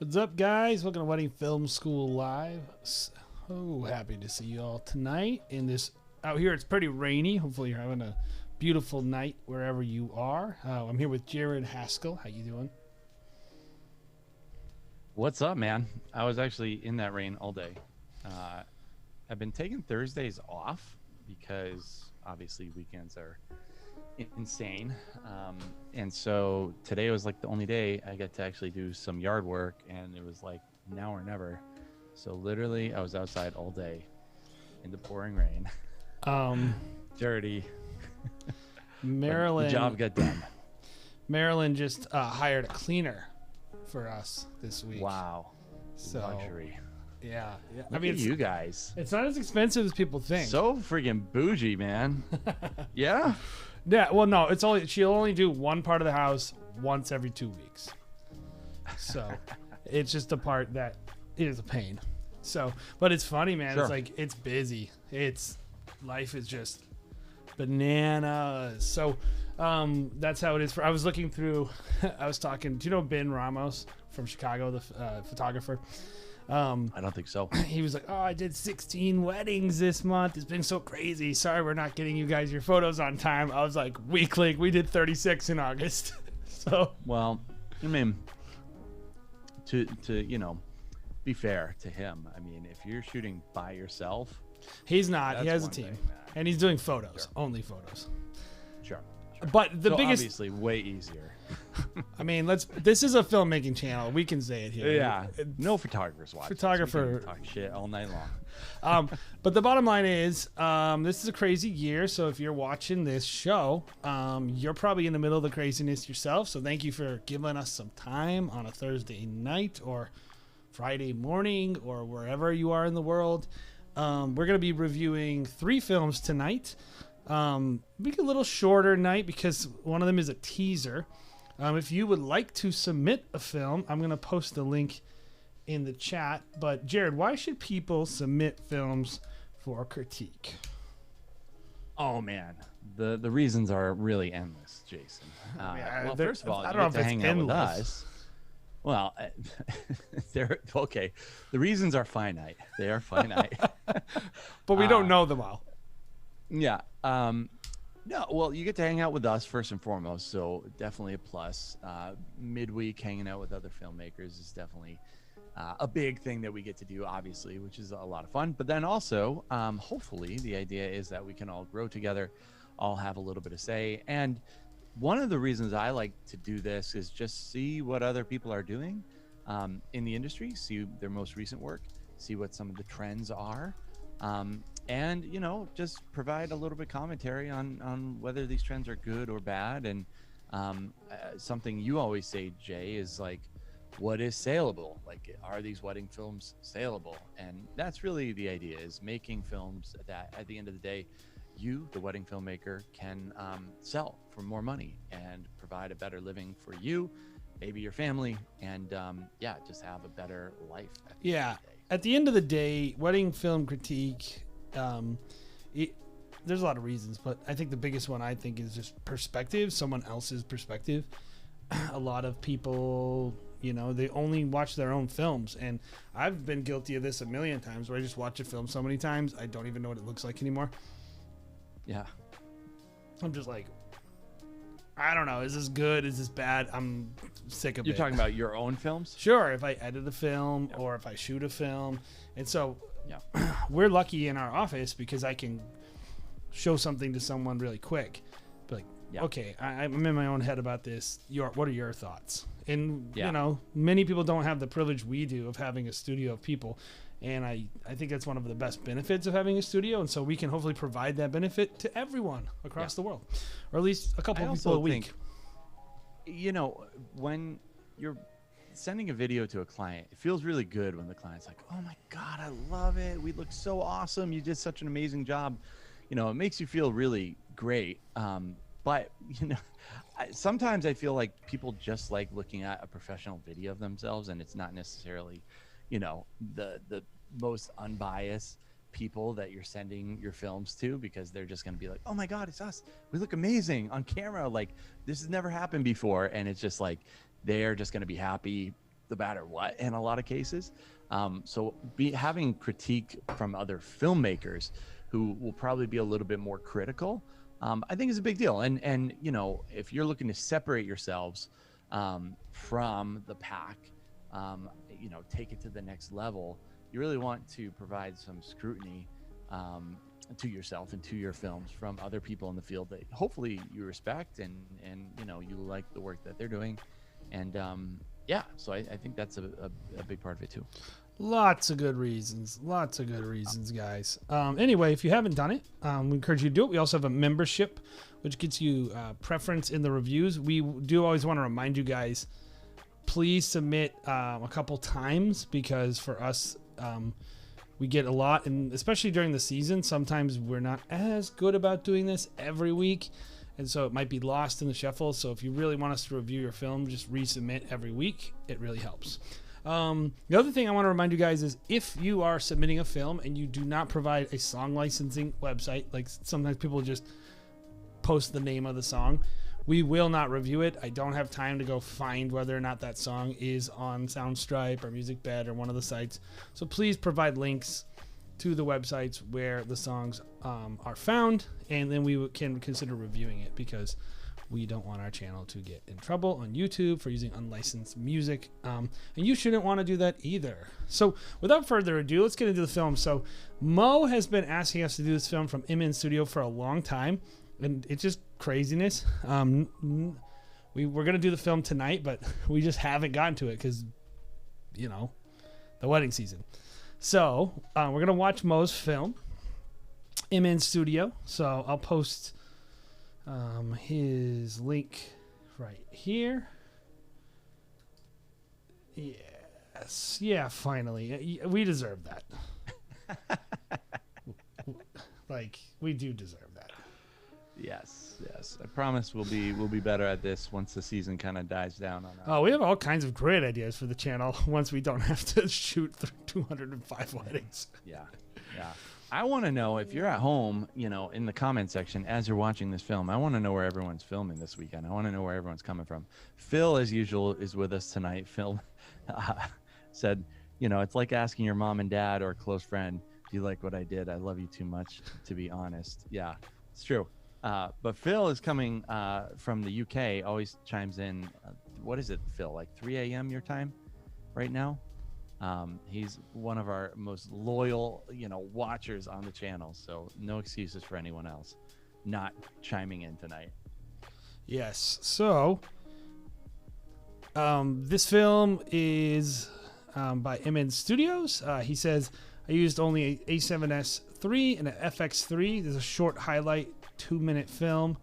What's up, guys? Welcome to Wedding Film School Live. So happy to see you all tonight. In this out here, it's pretty rainy. Hopefully, you're having a beautiful night wherever you are. I'm here with Jared Haskell. How you doing? What's up, man? I was actually in that rain all day. I've been taking Thursdays off because obviously weekends are insane. And so today was like the only day I got to actually do some yard work, and it was like now or never. So literally I was outside all day in the pouring rain. Dirty. Maryland. The job got done. Maryland just hired a cleaner for us this week. Wow. So luxury. Yeah. Look I mean, at you guys. It's not as expensive as people think. So freaking bougie, man. Yeah. Yeah. Well, no, she'll only do one part of the house once every 2 weeks. So it's just a part that is a pain. So, but it's funny, man. Sure. It's like it's busy. Life is just bananas. So that's how it is. I was looking through. I was talking. Do you know Ben Ramos from Chicago, the photographer? I don't think so. He was like, "Oh, I did 16 weddings this month. It's been so crazy. Sorry, we're not getting you guys your photos on time." I was like, "Weakling, we did 36 in August." So, well, I mean, to be fair to him, I mean, if you're shooting by yourself, he's not. He has a one team, thing, and he's doing photos, Sure. only photos. Sure. But the so biggest, obviously, way easier. I mean, this is a filmmaking channel. We can say it here. Yeah. No photographers watching. Photographer- So we can talk shit all night long. But the bottom line is, this is a crazy year. So if you're watching this show, you're probably in the middle of the craziness yourself. So thank you for giving us some time on a Thursday night or Friday morning or wherever you are in the world. We're going to be reviewing 3 films tonight. Make a little shorter night because one of them is a teaser. If you would like to submit a film, I'm going to post the link in the chat. But Jared, why should people submit films for critique? Oh man, the reasons are really endless, Jason. Well, first of all, I you don't know get if to it's hang out with endless. us. Well, they're okay. The reasons are finite. They are finite. But we don't know them all. Yeah. No, well, you get to hang out with us first and foremost, so definitely a plus. Midweek hanging out with other filmmakers is definitely a big thing that we get to do, obviously, which is a lot of fun. But then also, hopefully, the idea is that we can all grow together, all have a little bit of say. And one of the reasons I like to do this is just see what other people are doing in the industry, see their most recent work, see what some of the trends are. And just provide a little bit of commentary on whether these trends are good or bad. And something you always say, Jay, is like, what is saleable? Like, are these wedding films saleable? And that's really the idea, is making films that at the end of the day, you, the wedding filmmaker, can sell for more money and provide a better living for you, maybe your family, and just have a better life. At the end of the day, wedding film critique, there's a lot of reasons, but I think the biggest one is just perspective, someone else's perspective. A lot of people, they only watch their own films, and I've been guilty of this a million times where I just watch a film so many times I don't even know what it looks like anymore. Yeah. I'm just like, I don't know, is this good, is this bad? I'm sick of it. You're talking about your own films? Sure, if I edit a film or if I shoot a film. And so Yeah. we're lucky in our office because I can show something to someone really quick. Be like, Yeah. okay, I'm in my own head about this. What are your thoughts? And, Yeah. many people don't have the privilege we do of having a studio of people. And I think that's one of the best benefits of having a studio. And so we can hopefully provide that benefit to everyone across the world, or at least a couple of people a week. When you're sending a video to a client, it feels really good when the client's like, oh my God, I love it. We look so awesome. You did such an amazing job. It makes you feel really great. But, sometimes I feel like people just like looking at a professional video of themselves, and it's not necessarily, the most unbiased people that you're sending your films to, because they're just going to be like, oh my God, it's us. We look amazing on camera. Like, this has never happened before. And it's just like, they're just going to be happy no matter what in a lot of cases. So having critique from other filmmakers who will probably be a little bit more critical, I think is a big deal. And you know, if you're looking to separate yourselves from the pack, you know, take it to the next level, you really want to provide some scrutiny to yourself and to your films from other people in the field that hopefully you respect and you know, you like the work that they're doing. And yeah, so I think that's a big part of it too. Lots of good reasons, guys. Anyway, if you haven't done it, we encourage you to do it. We also have a membership, which gets you preference in the reviews. We do always want to remind you guys, please submit a couple times, because for us, we get a lot, and especially during the season, sometimes we're not as good about doing this every week, and so it might be lost in the shuffle. So if you really want us to review your film, just resubmit every week. It really helps. The other thing I want to remind you guys is, if you are submitting a film and you do not provide a song licensing website, like sometimes people just post the name of the song, we will not review it. I don't have time to go find whether or not that song is on Soundstripe or MusicBed or one of the sites. So please provide links to the websites where the songs are found, and then we can consider reviewing it, because we don't want our channel to get in trouble on YouTube for using unlicensed music. And you shouldn't want to do that either. So without further ado, let's get into the film. So Mo has been asking us to do this film from MN Studio for a long time, and it's just craziness. We're going to do the film tonight, but we just haven't gotten to it because, you know, the wedding season. So we're going to watch Mo's film, MN Studio. So I'll post his link right here. Yes. Yeah, finally. We deserve that. Like, we do deserve that. Yes. I promise we'll be better at this once the season kind of dies down on our. Oh, we have all kinds of great ideas for the channel once we don't have to shoot 205 weddings. Yeah. I want to know, if you're at home, you know, in the comment section as you're watching this film, I want to know where everyone's filming this weekend. I want to know where everyone's coming from. Phil, as usual, is with us tonight. Phil said, you know, it's like asking your mom and dad or a close friend, do you like what I did? I love you too much to be honest. Yeah, it's true. But Phil is coming from the UK, always chimes in. What is it, Phil? Like 3 a.m. your time right now? He's one of our most loyal, you know, watchers on the channel. So no excuses for anyone else not chiming in tonight. Yes. So this film is by MN Studios. He says, I used only a A7S III and an FX3. There's a short highlight 2-minute film.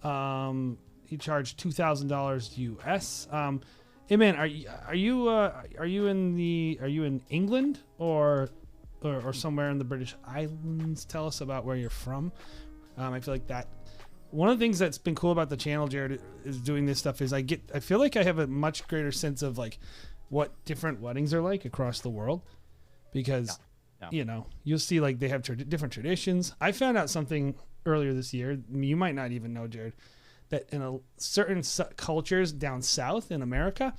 He charged $2,000 US. Man, are you in England or somewhere in the British Islands? Tell us about where you're from. I feel like that one of the things that's been cool about the channel, Jared, is doing this stuff is I feel like I have a much greater sense of like what different weddings are like across the world, because you know, you'll see like they have different traditions. I found out something earlier this year, you might not even know, Jared, that in certain cultures down south in America,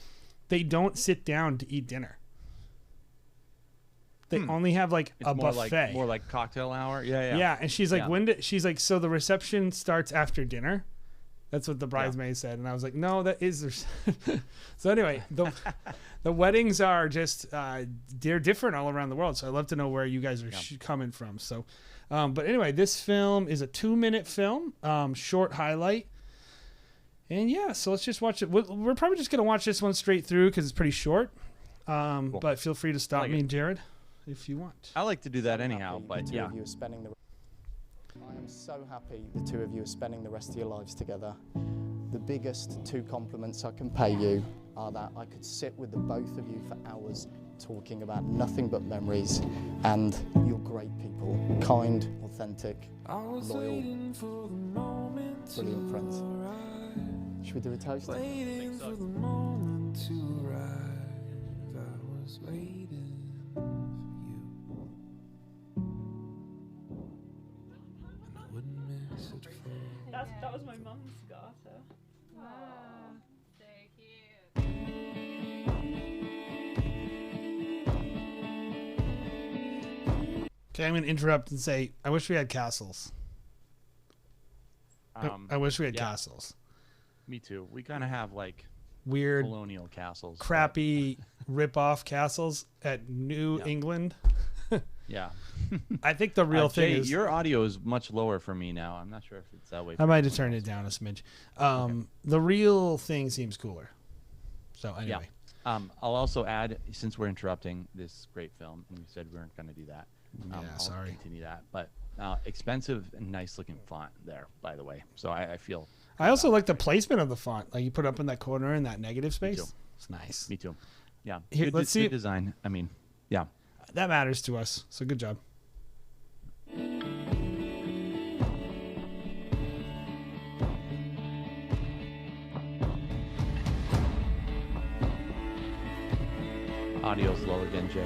they don't sit down to eat dinner. They only have like a buffet. More like cocktail hour. Yeah. Yeah, and she's like, she's like, so the reception starts after dinner. That's what the bridesmaid said, and I was like, no, that is. So anyway, the weddings are just they're different all around the world. So I'd love to know where you guys are coming from. So, but anyway, this film is a 2-minute film, short highlight. And yeah, so let's just watch it. We're probably just going to watch this one straight through because it's pretty short. Cool. But feel free to stop me, Jared, if you want. I like to do that anyhow, but yeah. I am so happy the two of you are spending the rest of your lives together. The biggest two compliments I can pay you are that I could sit with the both of you for hours talking about nothing but memories, and you're great people. Kind, authentic, loyal, brilliant friends. Should we do a toast? Waiting for the moment to arrive. I was waiting for you, and I wouldn't miss it for. That was my mum's garter. Oh, so cute. Okay, I'm gonna interrupt and say I wish we had castles. I wish we had castles. Me too. We kind of have like Weird, colonial castles. crappy rip-off castles at New England. Yeah. I think the real thing Jay, is your audio is much lower for me now. I'm not sure if it's that way. I might have turned it down a smidge. The real thing seems cooler. So anyway, I'll also add, since we're interrupting this great film, and we said we weren't going to do that. I'll sorry. continue that. But expensive and nice looking font there, by the way. So I feel. I also like the placement of the font. Like you put up in that corner in that negative space. too. It's nice. Me too. Yeah. Here, let's see. Good design. I mean, yeah. That matters to us. So good job. Audio's low again, Jay.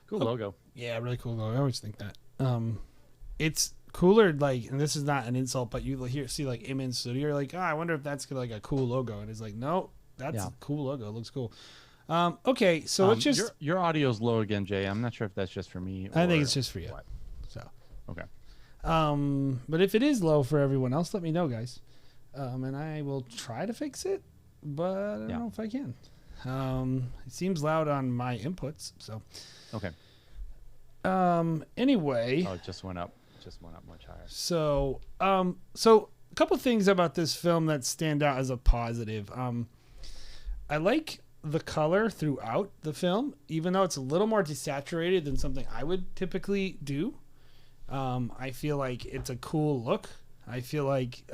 Cool logo. Yeah, really cool logo. I always think that. It's cooler, like, and this is not an insult, but you see like Im in studio, you're like, oh, I wonder if that's like a cool logo, and it's like, no, that's a cool logo. It looks cool. Okay, so let's just. Your audio's low again, Jay. I'm not sure if that's just for me. I think it's just for you. What? So. Okay. But if it is low for everyone else, let me know, guys. And I will try to fix it, but I don't know if I can. It seems loud on my inputs, so. Okay. Anyway. Oh, it just went up. Just went up much higher. So, so a couple things about this film that stand out as a positive. I like the color throughout the film, even though it's a little more desaturated than something I would typically do. I feel like it's a cool look. I feel like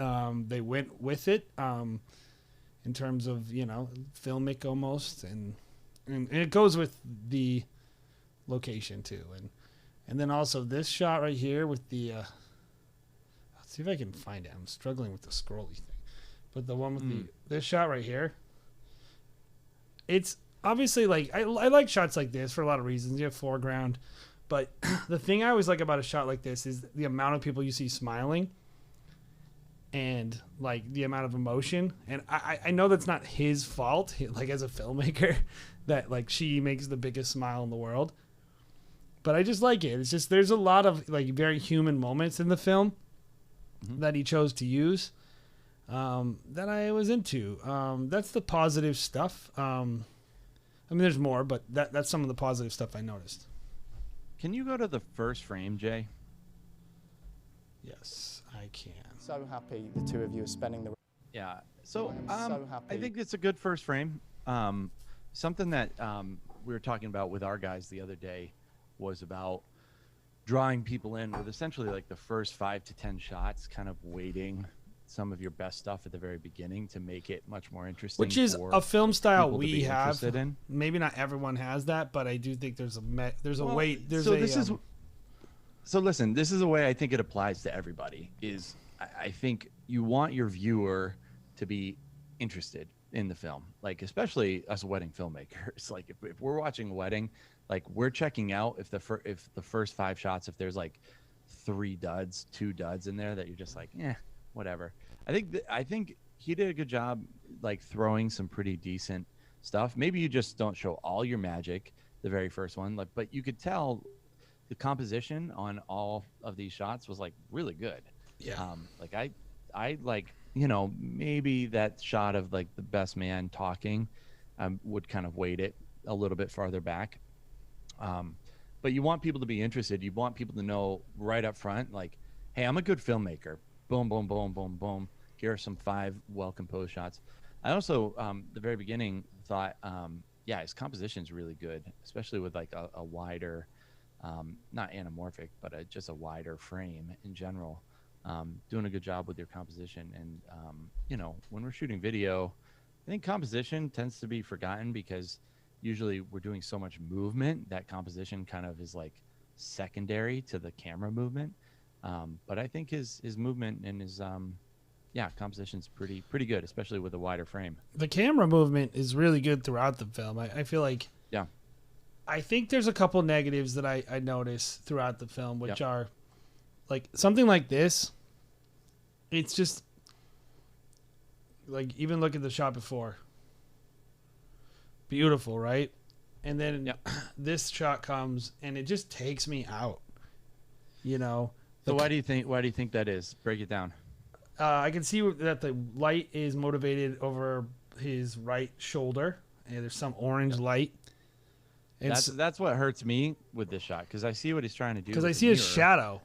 they went with it in terms of, you know, filmic almost, and it goes with the location too, and then also this shot right here with the let's see if I can find it. I'm struggling with the scrolly thing, but the one with this shot right here, it's obviously like I like shots like this for a lot of reasons. You have foreground, but the thing I always like about a shot like this is the amount of people you see smiling and like the amount of emotion. And I know that's not his fault, like as a filmmaker, that like she makes the biggest smile in the world. But I just like it. It's just there's a lot of like very human moments in the film that he chose to use that I was into. That's the positive stuff. I mean, there's more, but that's some of the positive stuff I noticed. Can you go to the first frame, Jay? Yes, I can. So happy the two of you are spending the. Yeah. So, so happy. I think it's a good first frame. Something that we were talking about with our guys the other day was about drawing people in with essentially like the first 5 to 10 shots, kind of waiting some of your best stuff at the very beginning to make it much more interesting. Which is a film style we have. In. Maybe not everyone has that, but I do think there's a well, weight. There's so a. This is. So listen, this is a way I think it applies to everybody. Is I think you want your viewer to be interested in the film, like especially us wedding filmmakers. Like if we're watching a wedding, like we're checking out if the first 5 shots, if there's like 2 duds in there that you're just like, whatever. I think he did a good job, like throwing some pretty decent stuff. Maybe you just don't show all your magic the very first one, like, but you could tell the composition on all of these shots was like really good. Yeah. Like I like, maybe that shot of like the best man talking, would kind of weight it a little bit farther back. But you want people to be interested. You want people to know right up front, like, hey, I'm a good filmmaker. Boom, boom, boom, boom, boom. Here are some 5 well-composed shots. I also, the very beginning, thought, his composition is really good, especially with like a wider, not anamorphic, but just a wider frame in general. Doing a good job with your composition. And, when we're shooting video, I think composition tends to be forgotten because usually we're doing so much movement that composition kind of is like secondary to the camera movement. But I think his movement and his composition's pretty good, especially with a wider frame. The camera movement is really good throughout the film. I feel like, I think there's a couple negatives that I notice throughout the film, which are like something like this. It's just like, even look at the shot before. Beautiful, right? And then this shot comes and it just takes me out. So why do you think that is? Break it down. I can see that the light is motivated over his right shoulder, and there's some orange light. That's what hurts me with this shot, because I see what he's trying to do. Because I see his shadow.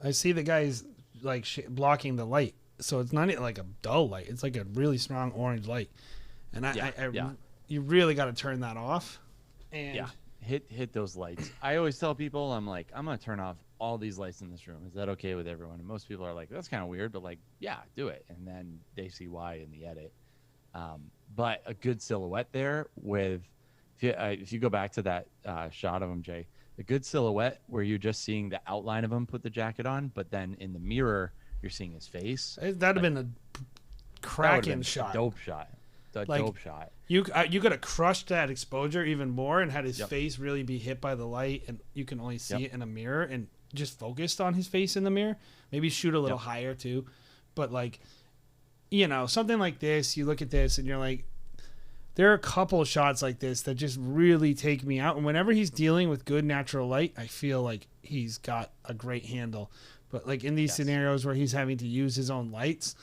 I see the guy's like blocking the light, so it's not like a dull light. It's like a really strong orange light, and you really got to turn that off. And hit those lights. I always tell people, I'm like, I'm gonna turn off all these lights in this room. Is that okay with everyone? And most people are like, that's kind of weird, but like, yeah, do it. And then they see why in the edit. But a good silhouette there with, if you go back to that shot of him, Jay, a good silhouette where you're just seeing the outline of him put the jacket on, but then in the mirror you're seeing his face. That'd have been a cracking shot. Dope shot. Dope shot. You could have crushed that exposure even more and had his face really be hit by the light, and you can only see it in a mirror, and just focused on his face in the mirror. Maybe shoot a little higher too, but like, something like this. You look at this and you're like, there are a couple of shots like this that just really take me out. And whenever he's dealing with good natural light, I feel like he's got a great handle. But like in these scenarios where he's having to use his own lights,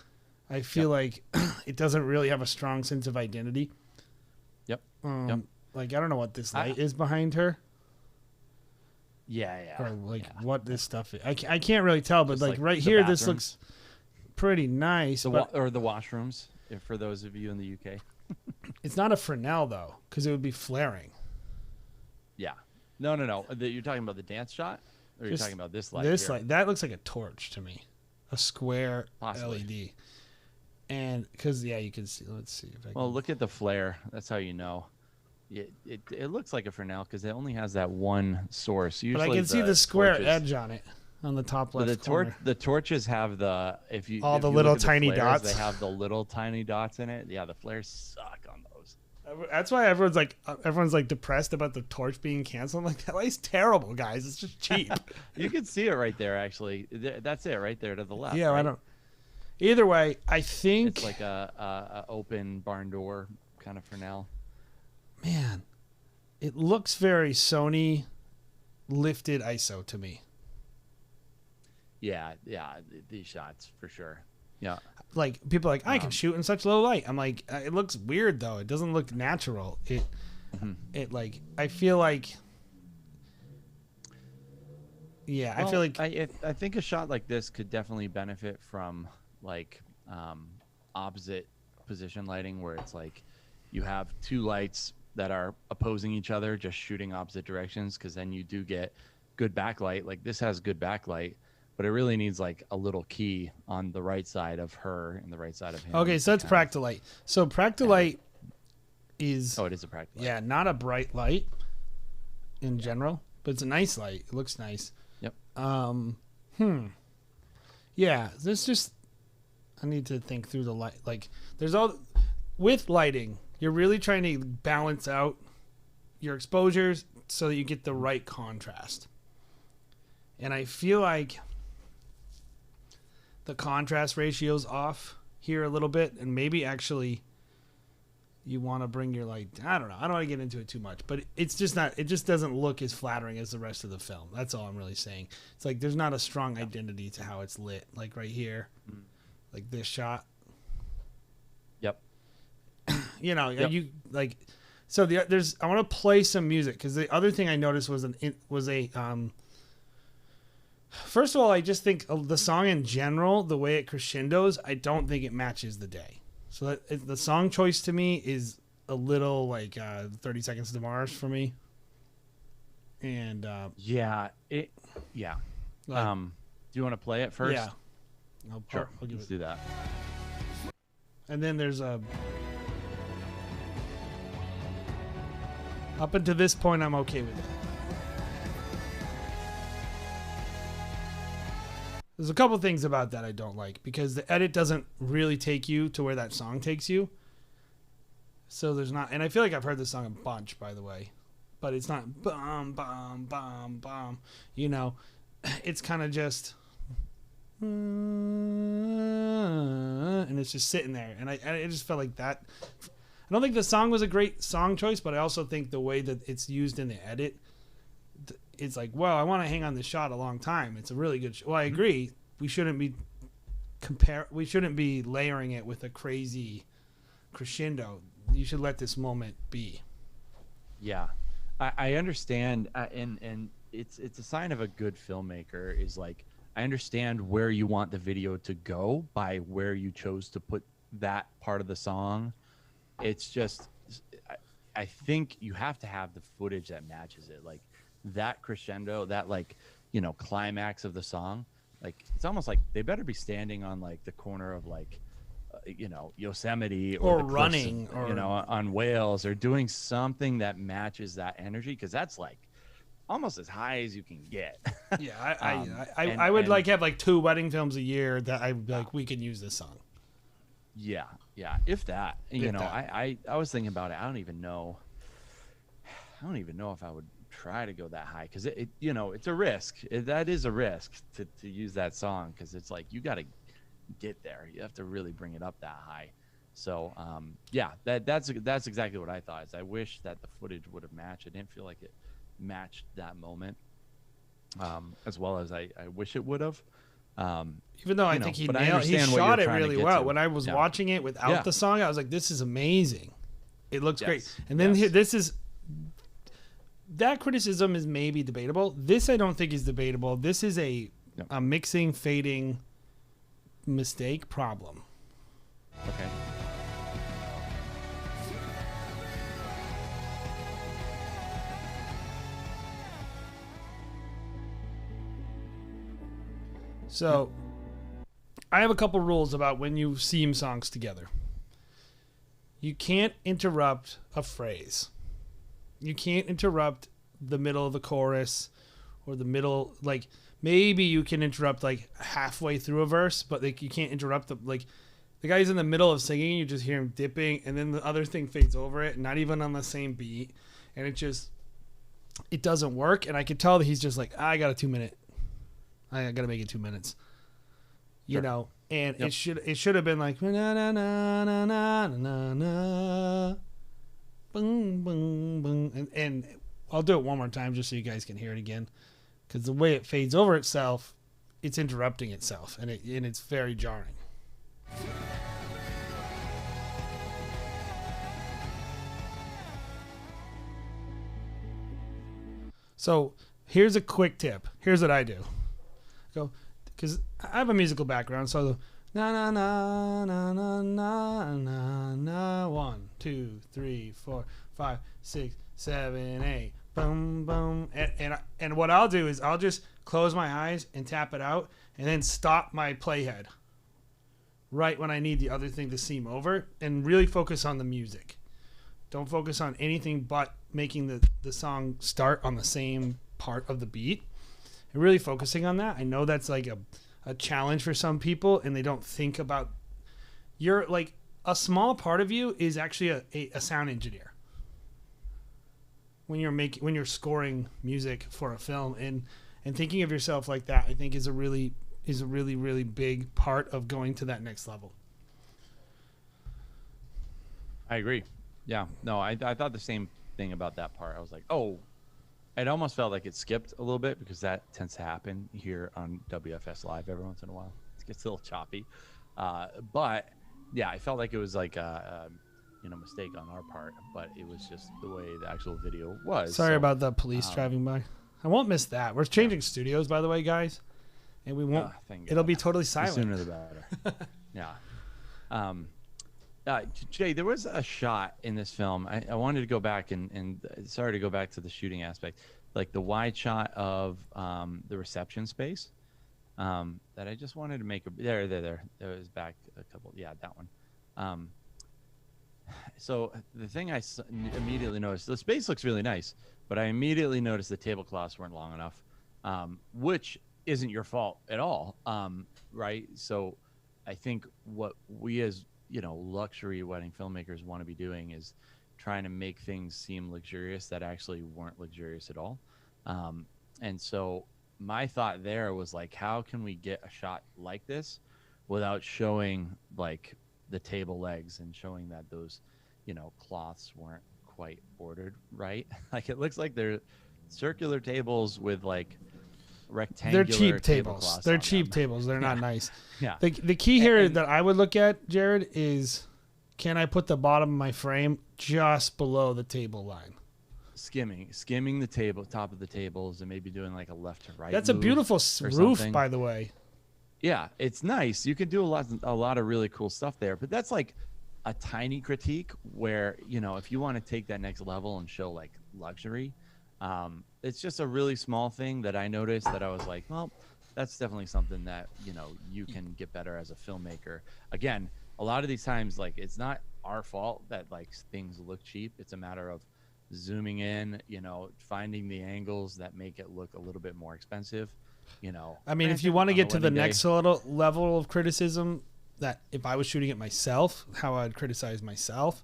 I feel like it doesn't really have a strong sense of identity. Like, I don't know what this light is behind her. Or like what this stuff is. I can't really tell, but like right here, this looks pretty nice. Or the washrooms, for those of you in the UK. It's not a Fresnel though, because it would be flaring. Yeah. No. You're talking about the dance shot? Or you're talking about this light? This light. That looks like a torch to me. A square LED. And because, you can see. Let's see if I can. Well, look at the flare. That's how you know. It looks like a Fresnel because it only has that one source. Usually, but I can see the square edge on it on the top left corner. The torches have the all the little tiny dots. They have the little tiny dots in it. Yeah, the flares suck on those. That's why everyone's like depressed about the torch being canceled. I'm like, that light's terrible, guys. It's just cheap. You can see it right there. Actually, that's it right there to the left. Yeah, right? I don't. Either way, I think it's like a open barn door kind of Fresnel. Man, it looks very Sony lifted ISO to me. Yeah, these shots for sure. Yeah, like people are like, I can shoot in such low light. I'm like, it looks weird though. It doesn't look natural. It like, I feel like, I feel like I think a shot like this could definitely benefit from like opposite position lighting, where it's like you have 2 lights that are opposing each other, just shooting opposite directions, because then you do get good backlight. Like this has good backlight, but it really needs like a little key on the right side of her and the right side of him. Okay, so that's Practilite. So Practilite is... Oh, it is a Practilite. Yeah, not a bright light in general, but it's a nice light. It looks nice. Yep. Yeah, this just... I need to think through the light. Like, there's all... With lighting, you're really trying to balance out your exposures so that you get the right contrast. And I feel like the contrast ratio's off here a little bit, and maybe actually you want to bring your like, I don't know, I don't want to get into it too much, but it's just not, it just doesn't look as flattering as the rest of the film. That's all I'm really saying. It's like there's not a strong identity to how it's lit, like right here, like this shot. Yep. You know, you like, so there's, I want to play some music, because the other thing I noticed was first of all, I just think the song in general, the way it crescendos, I don't think it matches the day. So the song choice to me is a little like 30 Seconds to Mars for me. And yeah. Do you want to play it first? Yeah. Sure. I'll give Let's it. do that. And then there's a... Up until this point, I'm okay with it. There's a couple things about that I don't like, because the edit doesn't really take you to where that song takes you. So there's not, and I feel like I've heard this song a bunch, by the way, but it's not bum, bum, bum, bum. You know, it's kind of just, and it's just sitting there. And I just felt like that. I don't think the song was a great song choice, but I also think the way that it's used in the edit, it's like, well, I want to hang on this shot a long time. It's a really good well, I agree. We shouldn't be layering it with a crazy crescendo. You should let this moment be. Yeah. I understand, and it's a sign of a good filmmaker is like, I understand where you want the video to go by where you chose to put that part of the song. It's just, I think you have to have the footage that matches it. Like, that crescendo, that like, you know, climax of the song, like it's almost like they better be standing on like the corner of like, you know, Yosemite or running of, you know, on Wales, or doing something that matches that energy, because that's like almost as high as you can get. Yeah, I would like have like 2 wedding films a year that I would be like, we can use this song. Yeah, if that. You know, I was thinking about it. I don't even know if I would try to go that high, because it you know, it's a risk. That is a risk to use that song, because it's like you got to get there. You have to really bring it up that high. So yeah, that's exactly what I thought. Is I wish that the footage would have matched. I didn't feel like it matched that moment as well as I wish it would have. Even though I think he shot it really well. When I was watching it without the song, I was like, this is amazing. It looks great. And then here, this is... That criticism is maybe debatable. This I don't think is debatable. This is a mixing, fading mistake problem. Okay. So, I have a couple rules about when you seam songs together. You can't interrupt a phrase. You can't interrupt the middle of the chorus or the middle, like maybe you can interrupt like halfway through a verse, but like you can't interrupt the guy's in the middle of singing, you just hear him dipping, and then the other thing fades over it, not even on the same beat, and it doesn't work. And I could tell that he's just like, I got a 2 minute, I got to make it 2 minutes, you know, and it should have been like na na na na na na na. Boom, boom, boom. And I'll do it one more time just so you guys can hear it again, because the way it fades over itself, it's interrupting itself, and it's very jarring. So here's a quick tip. Here's what I do. Go, because I have a musical background, so I go, na na na na na na na na 1, 2, 3, 4, 5, 6, 7, 8. Boom boom. And what I'll do is I'll just close my eyes and tap it out, and then stop my playhead right when I need the other thing to seam over, and really focus on the music. Don't focus on anything but making the song start on the same part of the beat, and really focusing on that. I know that's like a challenge for some people, and they don't think about, you're like, a small part of you is actually a sound engineer when you're scoring music for a film, and thinking of yourself like that, I think is a really big part of going to that next level. I agree. Yeah, no, I thought the same thing about that part. I was like, oh, it almost felt like it skipped a little bit because that tends to happen here on WFS Live every once in a while. It gets a little choppy, but yeah, I felt like it was like a mistake on our part, but it was just the way the actual video was. Sorry So, about the police driving by. I won't miss that. We're changing studios, by the way, guys, and we won't. Thank It'll God. be totally The silent. sooner the better. Yeah. Jay, there was a shot in this film. I wanted to go back and sorry to go back to the shooting aspect, like the wide shot of the reception space that I just wanted to make. There. There was back a couple. Yeah, that one. So the thing I immediately noticed, the space looks really nice, but I immediately noticed the tablecloths weren't long enough, which isn't your fault at all, right? So I think what we as luxury wedding filmmakers want to be doing is trying to make things seem luxurious that actually weren't luxurious at all. And so my thought there was like, how can we get a shot like this without showing like the table legs and showing that those, cloths weren't quite ordered right? Like it looks like they're circular tables with like rectangular. They're cheap tables. They're cheap them. tables. They're not nice. Yeah. The key here that I would look at, Jared, is can I put the bottom of my frame just below the table line? Skimming the table, top of the tables, and maybe doing like a left to right. That's a beautiful roof, something. by the way. Yeah, it's nice. You can do a lot of really cool stuff there, but that's like a tiny critique where, if you want to take that next level and show like luxury, it's just a really small thing that I noticed that I was like, well, that's definitely something that, you can get better as a filmmaker. Again, a lot of these times, like it's not our fault that like things look cheap. It's a matter of zooming in, finding the angles that make it look a little bit more expensive. I mean, if you want to get to the next level of criticism, that if I was shooting it myself, how I would criticize myself,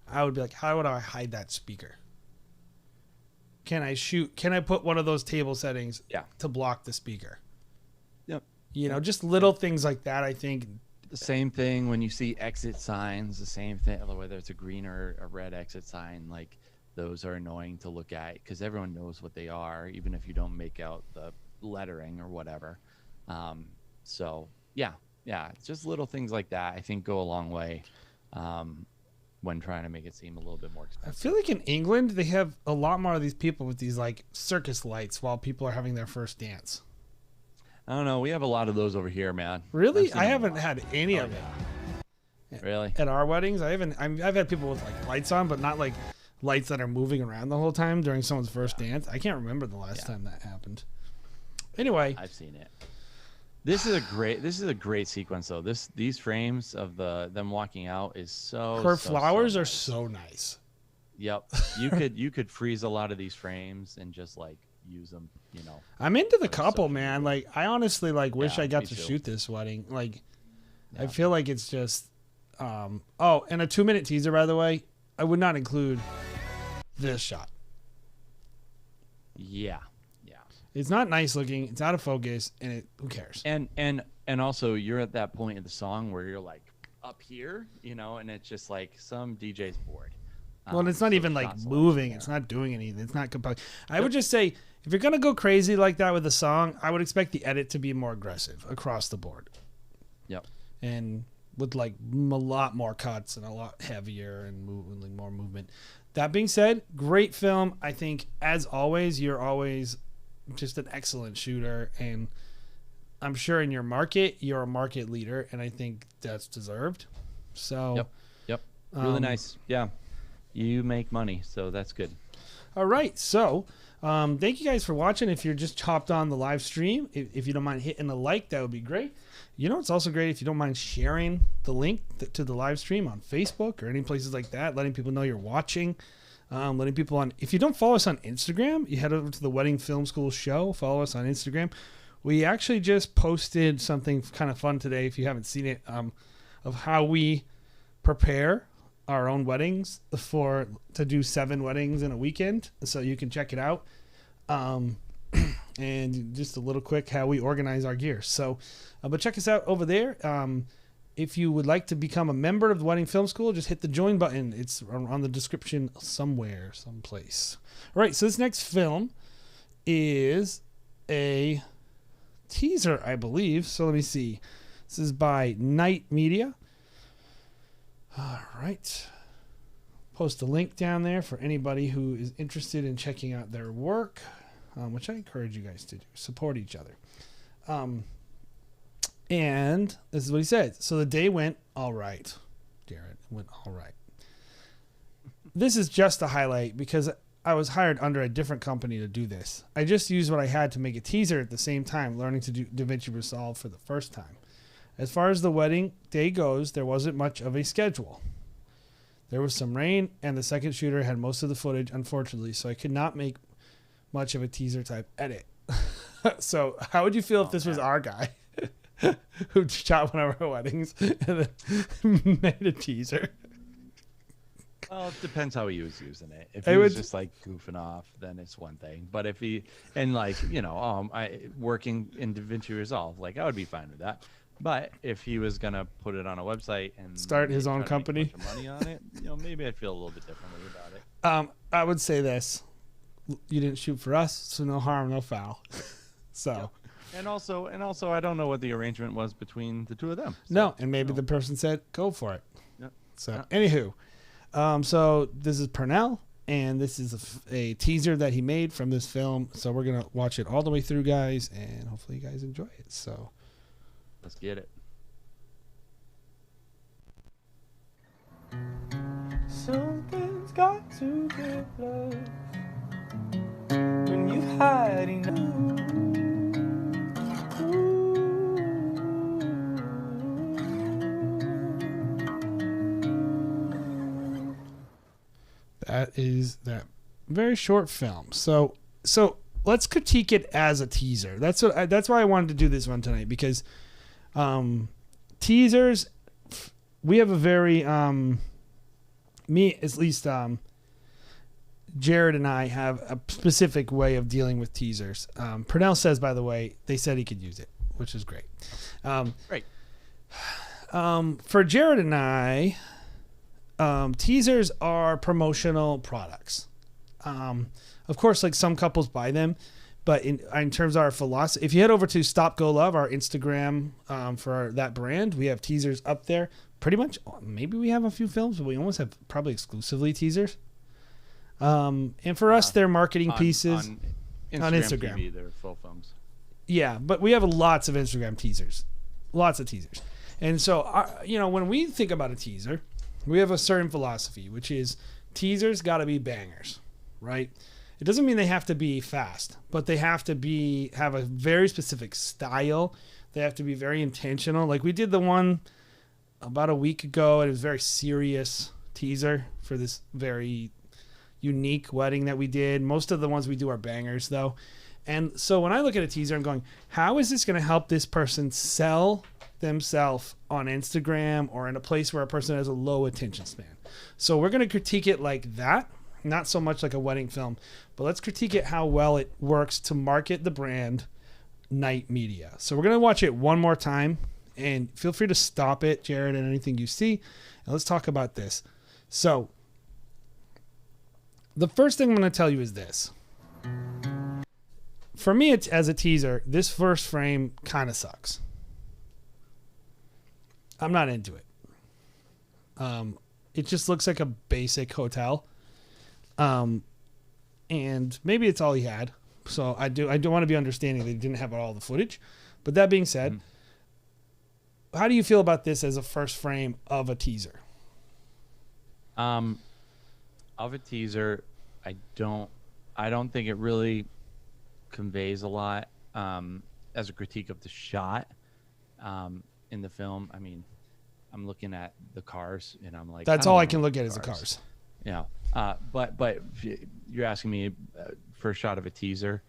I would be like, how would I hide that speaker? Can I put one of those table settings to block the speaker? Yep. Just little things like that, I think. The same thing when you see exit signs, the same thing, whether it's a green or a red exit sign, like those are annoying to look at because everyone knows what they are, even if you don't make out the lettering or whatever. So it's just little things like that I think go a long way when trying to make it seem a little bit more expensive. I feel like in England they have a lot more of these people with these like circus lights while people are having their first dance. I don't know, we have a lot of those over here, man. Really? I haven't had any of it. Really? At our weddings, I've had people with like lights on, but not like lights that are moving around the whole time during someone's first dance. I can't remember the last time that happened. Anyway, I've seen it. This is a great sequence though. These frames of them walking out is so flowers so are nice. so nice. Yep. You could freeze a lot of these frames and just like use them, I'm into the couple, man. Like I honestly like wish I got to too. shoot this wedding. Like I feel like it's just and a 2-minute teaser, by the way. I would not include this shot. Yeah. It's not nice looking. It's out of focus, and who cares? And also, you're at that point in the song where you're like up here, and it's just like some DJ's bored. Well, and it's not even like moving. It's not doing anything. It's not compelling. I would just say, if you're gonna go crazy like that with the song, I would expect the edit to be more aggressive across the board. Yep. And with like a lot more cuts and a lot heavier and more movement. That being said, great film. I think, as always, you're always just an excellent shooter, and I'm sure in your market you're a market leader, and I think that's deserved. So yep, really nice. Yeah, you make money, so that's good. All right, so thank you guys for watching. If you're just hopped on the live stream, if you don't mind hitting a like, that would be great. It's also great if you don't mind sharing the link to the live stream on Facebook or any places like that, letting people know you're watching. Letting people on. If you don't follow us on Instagram, you head over to the Wedding Film School Show. Follow us on Instagram. We actually just posted something kind of fun today, if you haven't seen it, of how we prepare our own weddings to do 7 weddings in a weekend. So you can check it out. And just a little quick how we organize our gear. So, but check us out over there. if you would like to become a member of the Wedding Film School, just hit the join button. It's on the description somewhere, someplace. All right, so this next film is a teaser, I believe. So let me see. This is by Night Media. All right. Post a link down there for anybody who is interested in checking out their work, which I encourage you guys to do. Support each other. And this is what he said. So the day went all right. Jared, went all right. This is just a highlight because I was hired under a different company to do this. I just used what I had to make a teaser at the same time, learning to do DaVinci Resolve for the first time. As far as the wedding day goes, there wasn't much of a schedule. There was some rain, and the second shooter had most of the footage, unfortunately, so I could not make much of a teaser type edit. So how would you feel if this was our guy who shot one of our weddings and then made a teaser? Well, it depends how he was using it. If he was just like goofing off, then it's one thing. But if he, and like, you know, working in DaVinci Resolve, like I would be fine with that. But if he was gonna put it on a website and start his own company, make a bunch of money on it, you know, maybe I'd feel a little bit differently about it. I would say this: you didn't shoot for us, so no harm, no foul. So, yeah. And also, I don't know what the arrangement was between the two of them. So, no, and maybe the person said, "Go for it." Yep. So, anywho, so this is Purnell, and this is a teaser that he made from this film. So we're gonna watch it all the way through, guys, and hopefully you guys enjoy it. So. Let's get it. Something's got to give love when you've had enough. That is that very short film. So let's critique it as a teaser. That's why I wanted to do this one tonight, because teasers, we have a very me at least, Jared and I have a specific way of dealing with teasers. Purnell says, by the way, they said he could use it, which is great. Great. For Jared and I, teasers are promotional products. Of course, like some couples buy them, but in terms of our philosophy, if you head over to Stop Go Love, our Instagram for that brand, we have teasers up there. Pretty much, maybe we have a few films, but we almost have probably exclusively teasers. And for us, they're marketing pieces on Instagram. TV, they're full films. Yeah, but we have lots of Instagram teasers, lots of teasers. And so, when we think about a teaser, we have a certain philosophy, which is teasers got to be bangers, right? It doesn't mean they have to be fast, but they have to have a very specific style. They have to be very intentional. Like we did the one about a week ago, and it was a very serious teaser for this very unique wedding that we did. Most of the ones we do are bangers, though. And so when I look at a teaser, I'm going, how is this going to help this person sell themselves on Instagram or in a place where a person has a low attention span? So we're going to critique it like that, not so much like a wedding film, but let's critique it how well it works to market the brand Night Media. So we're going to watch it one more time, and feel free to stop it, Jared, and anything you see, and let's talk about this. So the first thing I'm going to tell you is this. For me, it's as a teaser, this first frame kind of sucks. I'm not into it. It just looks like a basic hotel. And maybe it's all he had. So I do want to be understanding that he didn't have all the footage. But that being said, how do you feel about this as a first frame of a teaser? Of a teaser, I don't think it really conveys a lot as a critique of the shot in the film. I mean, I'm looking at the cars and I'm like, that's all I can look at is the cars. Yeah. But if you're asking me for a shot of a teaser,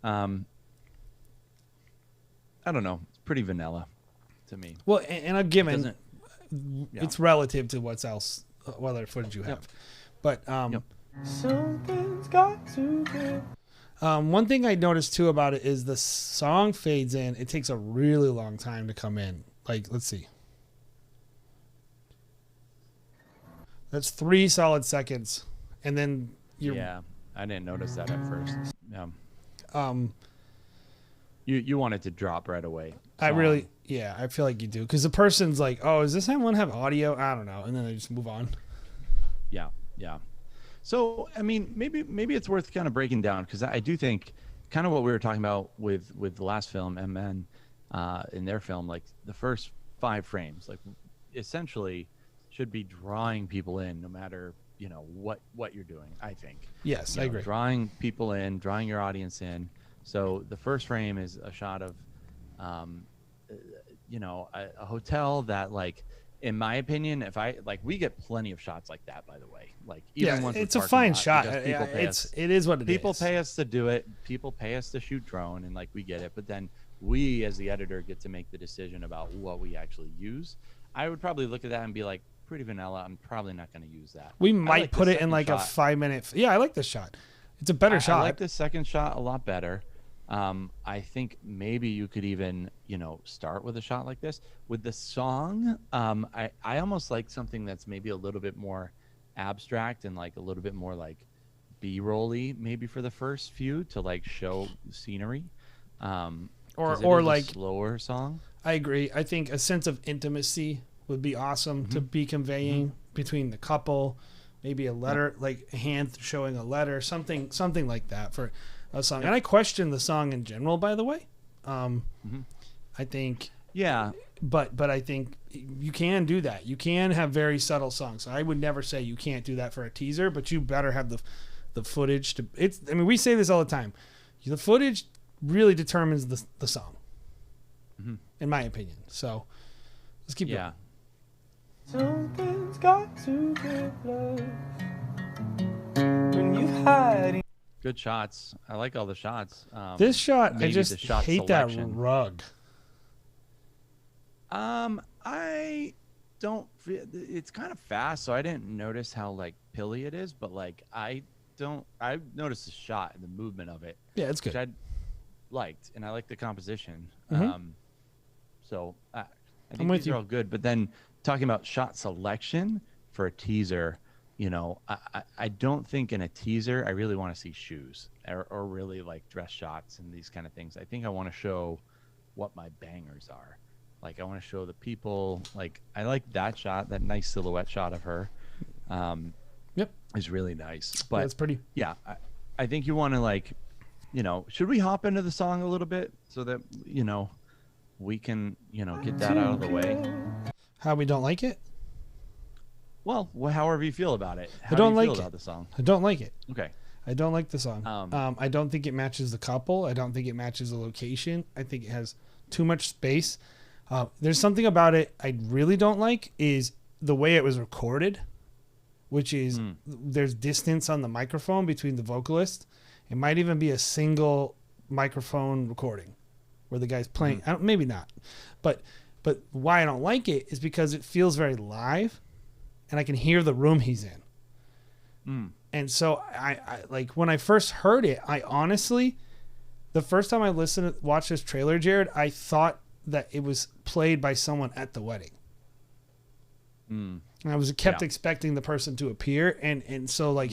I don't know. It's pretty vanilla to me. Well, and I'm given it's relative to what other footage you have. But Something's got to give. One thing I noticed too about it is the song fades in. It takes a really long time to come in. Like, let's see. That's 3 solid seconds, and then you're Yeah, I didn't notice that at first. Yeah. um. You want it to drop right away. I really, yeah, I feel like you do, because the person's like, oh, is this one have audio? I don't know, and then they just move on. Yeah, yeah. So I mean, maybe it's worth kind of breaking down, because I do think kind of what we were talking about with the last film, MN, in their film, like the first 5 frames, like essentially should be drawing people in, no matter what you're doing. I think. Yes, I agree. Drawing people in, drawing your audience in. So the first frame is a shot of, a hotel that, like, in my opinion, if I like, we get plenty of shots like that, by the way. Like, even ones with it's a parking fine lot, shot. because It is what it is. people pay us to do it. People pay us to shoot drone, and like we get it. But then we, as the editor, get to make the decision about what we actually use. I would probably look at that and be like, pretty vanilla. I'm probably not going to use that. We I might like put the it in like second a shot. 5-minute. Yeah, I like this shot. It's a better shot. I like the second shot a lot better. I think maybe you could even, start with a shot like this. With the song, I almost like something that's maybe a little bit more abstract and like a little bit more like B-roll-y, maybe for the first few, to like show scenery. or like slower song. I agree. I think a sense of intimacy would be awesome to be conveying between the couple. Maybe a letter, like a hand showing a letter, something like that for a song. And I question the song in general, by the way. I think, Yeah. but I think you can do that. You can have very subtle songs. I would never say you can't do that for a teaser, but you better have the footage to. I mean, we say this all the time. The footage really determines the song, in my opinion. So let's keep going. Something's got to give love when you've had it. Good shots. I like all the shots. This shot, I maybe just the shot hate selection. that rug. I don't feel it's kind of fast, so I didn't notice how like pilly it is, but like I noticed the shot and the movement of it. Yeah, it's Which good. I liked, and I like the composition. So I think with these you. are all good. But then talking about shot selection for a teaser, I don't think in a teaser I really want to see shoes or really like dress shots and these kind of things. I think I want to show what my bangers are. Like, I want to show the people. Like, I like that shot, that nice silhouette shot of her. Yep, is really nice. But that's pretty. Yeah, I think you want to, like, should we hop into the song a little bit so that we can get that out of the way? How we don't like it? Well, however you feel about it. How I don't do you like feel it. about the song? I don't like it. Okay. I don't like the song. I don't think it matches the couple. I don't think it matches the location. I think it has too much space. There's something about it I really don't like is the way it was recorded, which is there's distance on the microphone between the vocalist. It might even be a single microphone recording where the guy's playing. Maybe not. But why I don't like it is because it feels very live and I can hear the room he's in. And so I like when I first heard it, I honestly, the first time I watched this trailer, Jared, I thought that it was played by someone at the wedding. And I was kept expecting the person to appear. And so like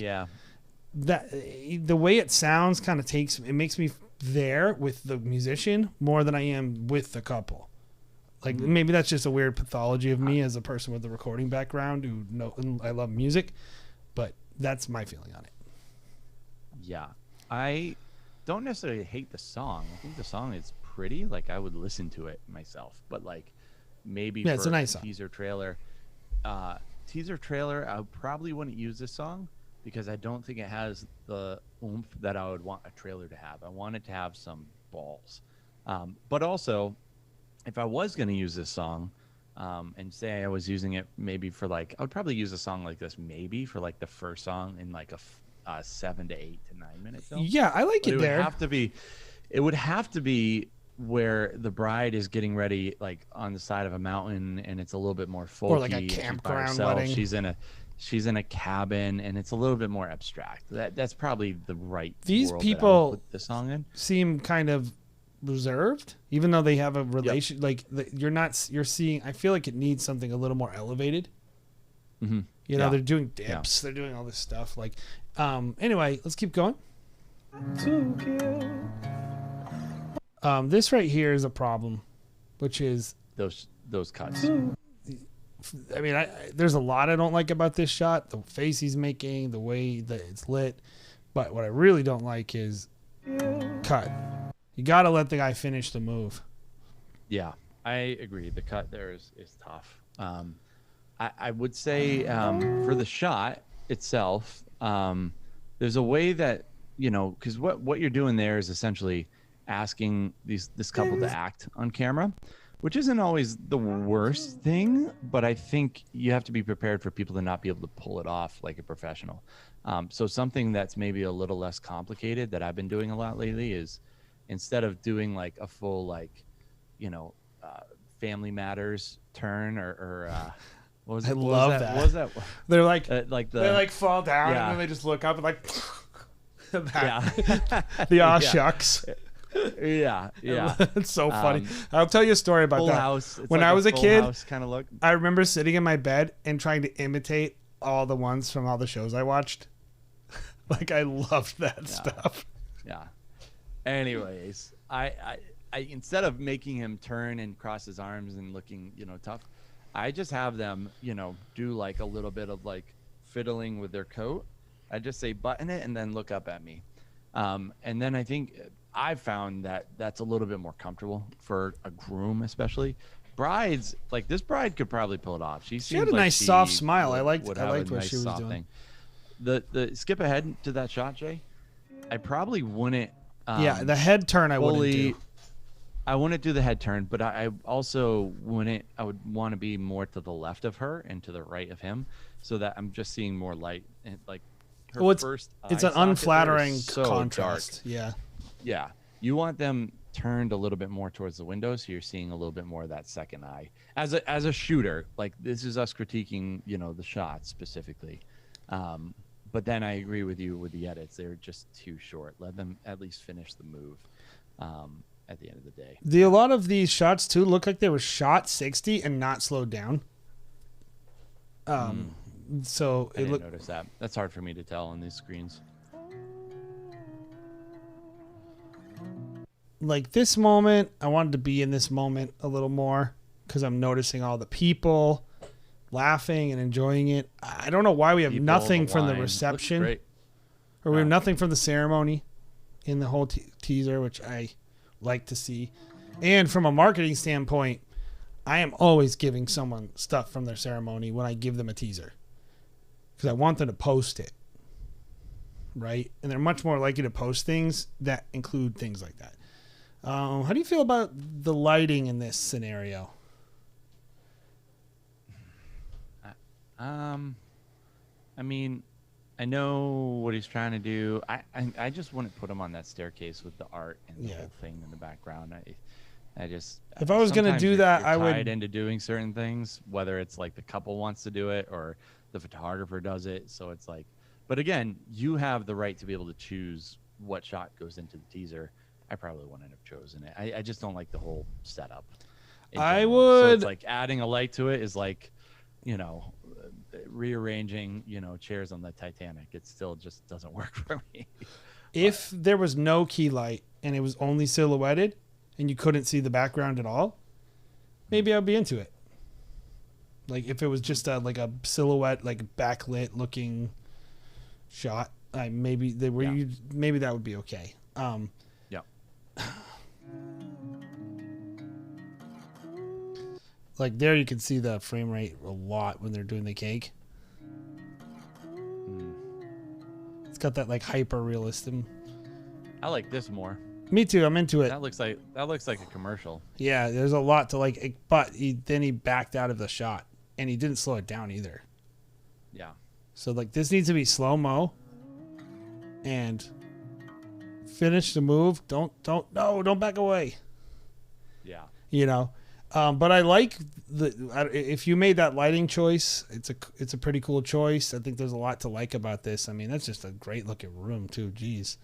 that the way it sounds kind of makes me there with the musician more than I am with the couple. Like maybe that's just a weird pathology of me as a person with a recording background I love music, but that's my feeling on it. Yeah. I don't necessarily hate the song. I think the song is pretty. Like, I would listen to it myself, but like maybe it's for a nice song. teaser trailer, I probably wouldn't use this song because I don't think it has the oomph that I would want a trailer to have. I want it to have some balls. But also, if I was going to use this song, and say I was using it maybe for like, I would probably use a song like this maybe for like the first song in like a 7 to 8 to 9 minute film. Yeah, I like it there. It would have to be where the bride is getting ready, like on the side of a mountain, and it's a little bit more folky. Or like a campground wedding. She's in a cabin, and it's a little bit more abstract. That's probably the right. These world people that I would put the song in seem kind of reserved, even though they have a relation. Like you're seeing. I feel like it needs something a little more elevated. Mm-hmm. You know, Yeah. they're doing dips, they're doing all this stuff. Like, anyway, let's keep going. This right here is a problem, which is, Those cuts. I mean, there's a lot I don't like about this shot. The face he's making, the way that it's lit. But what I really don't like is cut. You got to let the guy finish the move. Yeah, I agree. The cut there is tough. I would say for the shot itself, there's a way that, you know, because what you're doing there is essentially asking this couple to act on camera, which isn't always the worst thing, but I think you have to be prepared for people to not be able to pull it off like a professional. So something that's maybe a little less complicated that I've been doing a lot lately is, instead of doing like a full, like, you know, Family Matters turn or what was it? I love that. What was that? They're like, Like they like fall down yeah. and then they just look up and like, Yeah. the aw Yeah. shucks. Yeah. It's so funny. I'll tell you a story about Full that. House. It's When like I was a Full kid, House kind of look. I remember sitting in my bed and trying to imitate all the ones from all the shows I watched. Like, I loved that stuff. Yeah. Anyways, I instead of making him turn and cross his arms and looking, you know, tough, I just have them, you know, do like a little bit of like fiddling with their coat. I just say button it and then look up at me. And then I think I've found that that's a little bit more comfortable for a groom, especially. Brides, like this bride could probably pull it off. She had a seems nice like soft she smile. I would liked have a what nice she was soft doing. thing. The skip ahead to that shot, Jay. I probably wouldn't. Yeah, the head turn I wouldn't do. I wouldn't do the head turn, but I also wouldn't. I would want to be more to the left of her and to the right of him, so that I'm just seeing more light. And like her Well, it's first, it's eye an socket there unflattering is so contrast. dark. Yeah. Yeah, you want them turned a little bit more towards the window, so you're seeing a little bit more of that second eye. As a shooter, like this is us critiquing, you know, the shots specifically. But then I agree with you with the edits; they're just too short. Let them at least finish the move. At the end of the day, A lot of these shots too look like they were shot 60 and not slowed down. So I it didn't looked notice that. That's hard for me to tell on these screens. like this moment. I wanted to be in this moment a little more because I'm noticing all the people laughing and enjoying it. I don't know why we have People, nothing the from the wine. Looks reception, great. or we have Yeah. nothing from the ceremony in the whole teaser, which I like to see. And from a marketing standpoint, I am always giving someone stuff from their ceremony when I give them a teaser because I want them to post it, right? And they're much more likely to post things that include things like that. How do you feel about the lighting in this scenario? I mean, I know what he's trying to do. I just wouldn't put him on that staircase with the art and the Yeah. whole thing in the background. I just If I was gonna sometimes do you're- that, you're I would- tied into doing certain things, whether it's like the couple wants to do it or the photographer does it. So it's like, but again, you have the right to be able to choose what shot goes into the teaser. I probably wouldn't have chosen it. I just don't like the whole setup. in I general. So would- it's like adding a light to it is like, you know, rearranging, you know, chairs on the Titanic. It still just doesn't work for me. If there was no key light and it was only silhouetted and you couldn't see the background at all, maybe I'd be into it. Like if it was just like a silhouette, like backlit looking shot, maybe they were. Yeah. Maybe that would be okay. Yeah. Like there, you can see the frame rate a lot when they're doing the cake. It's got that like hyper realism. I like this more. Me too. I'm into it. That looks like a commercial. Yeah, there's a lot to like, but then he backed out of the shot and he didn't slow it down either. Yeah. So like this needs to be slow mo and finish the move. Don't back away. Yeah. You know, but I like if you made that lighting choice, it's a pretty cool choice. I think there's a lot to like about this. I mean, that's just a great looking room too. Jeez.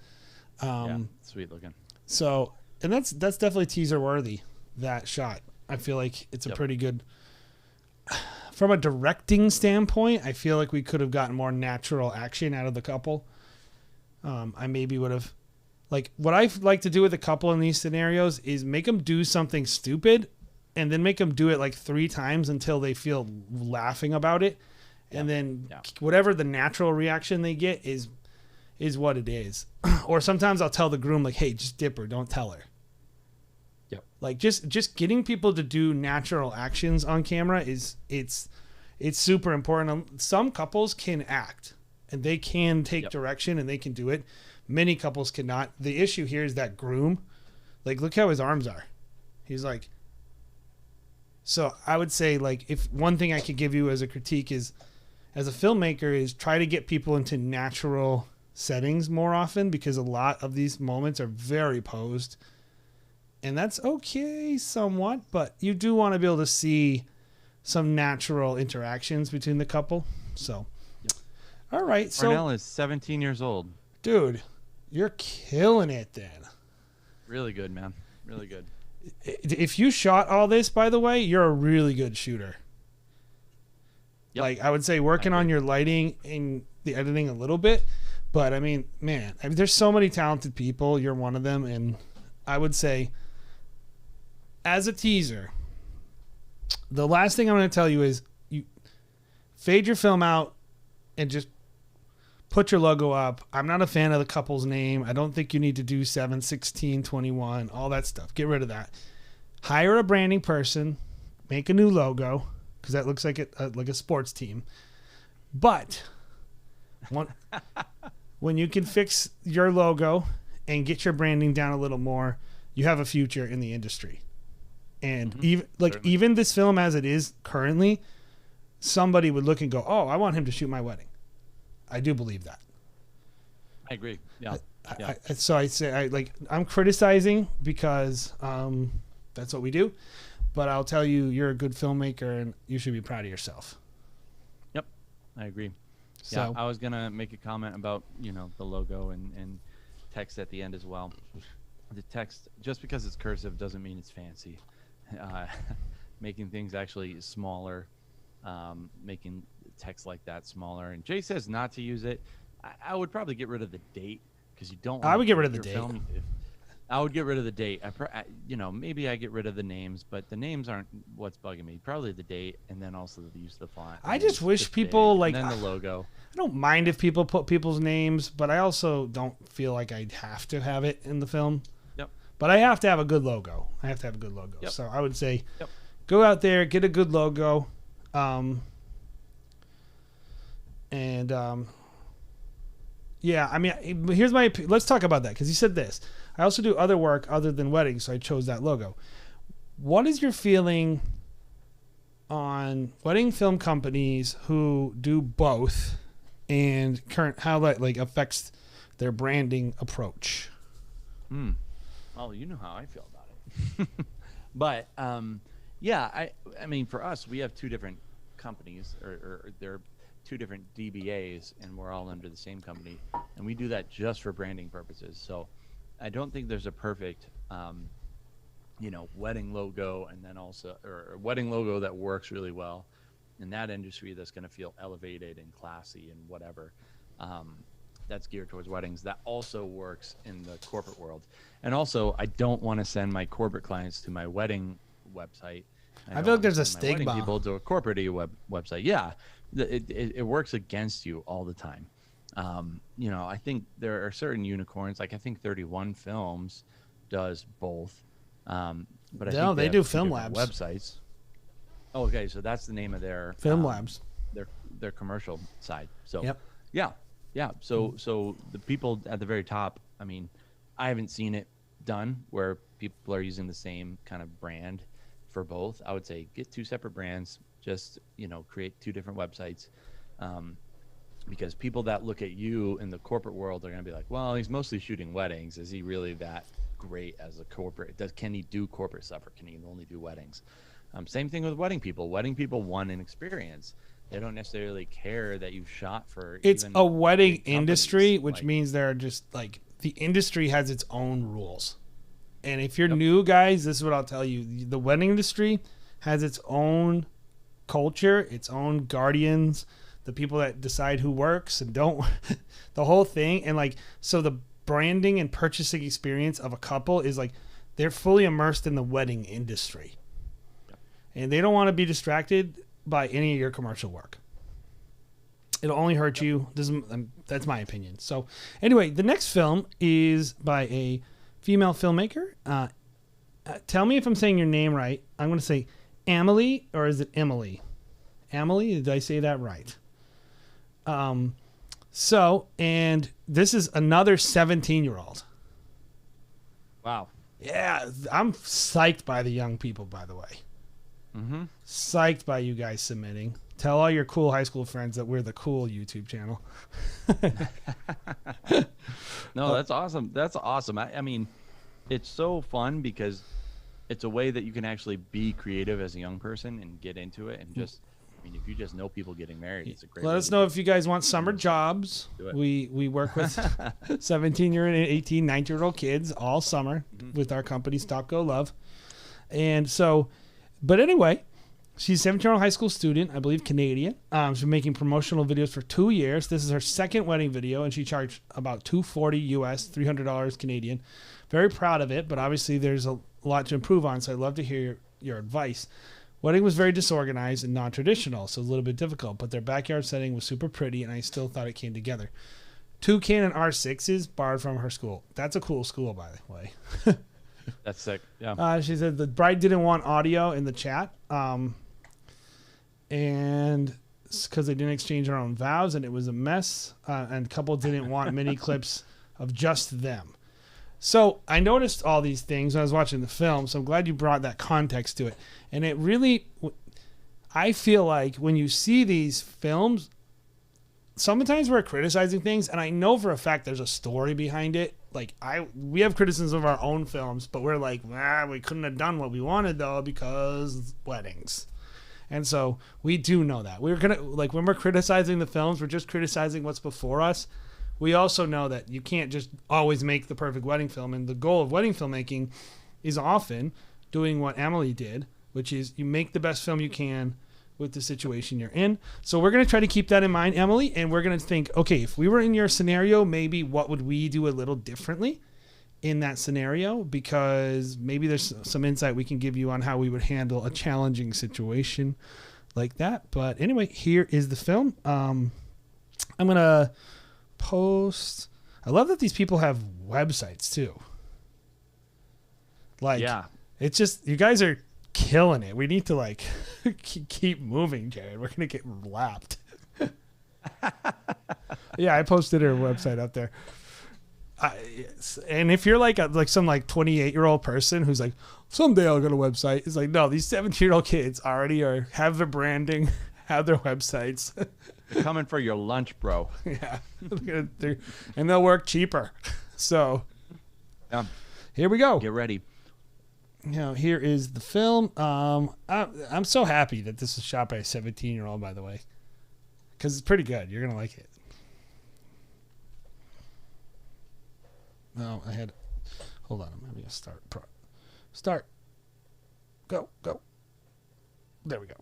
Yeah. Sweet looking. So, and that's definitely teaser worthy, that shot. I feel like it's a pretty good from a directing standpoint, I feel like we could have gotten more natural action out of the couple. I maybe would have, like, what I like to do with a couple in these scenarios is make them do something stupid and then make them do it like 3 times until they feel laughing about it. And then whatever the natural reaction they get is what it is. Or sometimes I'll tell the groom, like, hey, just dip her, don't tell her. Yep. Like just getting people to do natural actions on camera it's super important. Some couples can act and they can take direction and they can do it. Many couples cannot. The issue here is that groom, like, look how his arms are. He's like, so I would say, like, if one thing I could give you as a critique is, as a filmmaker, is try to get people into natural settings more often, because a lot of these moments are very posed, and that's okay somewhat, but you do want to be able to see some natural interactions between the couple. So, all right. So Cornell is 17 years old. Dude, you're killing it then. Really good, man. Really good. If you shot all this, by the way, you're a really good shooter. Yep. Like, I would say working on your lighting and the editing a little bit, but I mean, man, there's so many talented people. You're one of them, and I would say, as a teaser, the last thing I'm going to tell you is you fade your film out and just put your logo up. I'm not a fan of the couple's name. I don't think you need to do 7, 16, 21, all that stuff. Get rid of that. Hire a branding person, make a new logo, because that looks like a sports team. But when you can fix your logo and get your branding down a little more, you have a future in the industry. And even this film as it is currently, somebody would look and go, oh, I want him to shoot my wedding. I do believe that. I agree. Yeah. So I say, I'm criticizing because that's what we do. But I'll tell you, you're a good filmmaker and you should be proud of yourself. Yep. I agree. So, yeah, I was going to make a comment about, the logo and text at the end as well. The text, just because it's cursive doesn't mean it's fancy. Making things actually smaller, making text like that smaller. And Jay says not to use it. I would probably get rid of the date, because you don't. I would get rid of the date. I would get rid of the date. Maybe I get rid of the names, but the names aren't what's bugging me. Probably the date, and then also the use of the font. I just wish people and then the logo. I don't mind if people put people's names, but I also don't feel like I'd have to have it in the film. Yep. But I have to have a good logo. Yep. So I would say, go out there, get a good logo, yeah, I mean, let's talk about that, because you said this. I also do other work other than weddings, so I chose that logo. What is your feeling on wedding film companies who do both, and how that affects their branding approach? Well, you know how I feel about it. But I mean, for us, we have 2 different companies, or they're 2 different DBAs, and we're all under the same company, and we do that just for branding purposes. So I don't think there's a perfect wedding logo, and then also or a wedding logo that works really well in that industry, that's going to feel elevated and classy and whatever, that's geared towards weddings, that also works in the corporate world. And also, I don't want to send my corporate clients to my wedding website. I feel like there's a stigma. People to a corporate website. Yeah. It works against you all the time. I think there are certain unicorns, like I think 31 Films does both. But I think they do Film Labs websites. Oh, okay, so that's the name of their Film Labs. Their commercial side. So yeah. So the people at the very top, I mean, I haven't seen it done where people are using the same kind of brand for both. I would say get 2 separate brands. Just create 2 different websites, because people that look at you in the corporate world are going to be like, well, he's mostly shooting weddings. Is he really that great as a corporate? Can he do corporate stuff, or can he only do weddings? Same thing with wedding people. Wedding people want an experience. They don't necessarily care that you've shot for. It's a wedding industry, which means they're just the industry has its own rules. And if you're new, guys, this is what I'll tell you: the wedding industry has its own culture, its own guardians, the people that decide who works and don't, the whole thing. And like, so the branding and purchasing experience of a couple is like, they're fully immersed in the wedding industry. Yep. And they don't want to be distracted by any of your commercial work. It'll only hurt you. That's my opinion. So anyway, the next film is by a female filmmaker. Tell me if I'm saying your name right. I'm going to say Amelie, or is it Emily? Amelie, did I say that right? And this is another 17-year-old. Wow. Yeah, I'm psyched by the young people, by the way. Mm-hmm. Psyched by you guys submitting. Tell all your cool high school friends that we're the cool YouTube channel. No, that's awesome. That's awesome. I mean, it's so fun because it's a way that you can actually be creative as a young person and get into it. And just, I mean, if you just know people getting married, it's a great. Let us know if you guys want summer jobs. We work with 17-year and 18, 19-year-old kids all summer with our company, Stop Go Love. And so, but anyway, she's a 17-year-old high school student, I believe Canadian. She's been making promotional videos for 2 years. This is her second wedding video, and she charged about $240 US, $300 Canadian. Very proud of it, but obviously there's a lot to improve on, so I'd love to hear your advice. Wedding was very disorganized and non-traditional, so a little bit difficult, but their backyard setting was super pretty, and I still thought it came together. 2 Canon R6s borrowed from her school. That's a cool school, by the way. That's sick. Yeah. She said the bride didn't want audio in the chat, and because they didn't exchange their own vows, and it was a mess, and couple didn't want mini clips of just them. So I noticed all these things when I was watching the film, so I'm glad you brought that context to it. And it really, I feel like when you see these films, sometimes we're criticizing things, and I know for a fact there's a story behind it. Like we have criticisms of our own films, but we're like, we couldn't have done what we wanted though because weddings. And so we do know that. We're gonna, like, when we're criticizing the films, we're just criticizing what's before us. We also know that you can't just always make the perfect wedding film, and the goal of wedding filmmaking is often doing what Emily did, which is you make the best film you can with the situation you're in. So we're going to try to keep that in mind, Emily, and we're going to think, okay, if we were in your scenario, maybe what would we do a little differently in that scenario? Because maybe there's some insight we can give you on how we would handle a challenging situation like that. But anyway, here is the film. I'm going to post. I love that these people have websites too. Like, yeah, it's just, you guys are killing it. We need to like keep moving, Jared. We're gonna get lapped. Yeah, I posted her website up there. And if you're like some 28-year-old person who's like, someday I'll go to a website, it's like, no, these 17-year-old kids already have their branding, have their websites. They're coming for your lunch, bro. Yeah, and they'll work cheaper. So here we go. Get ready. Here is the film. I'm so happy that this is shot by a 17-year-old, by the way, because it's pretty good. You're gonna like it. No, hold on. I'm having a start. Start. Go. There we go.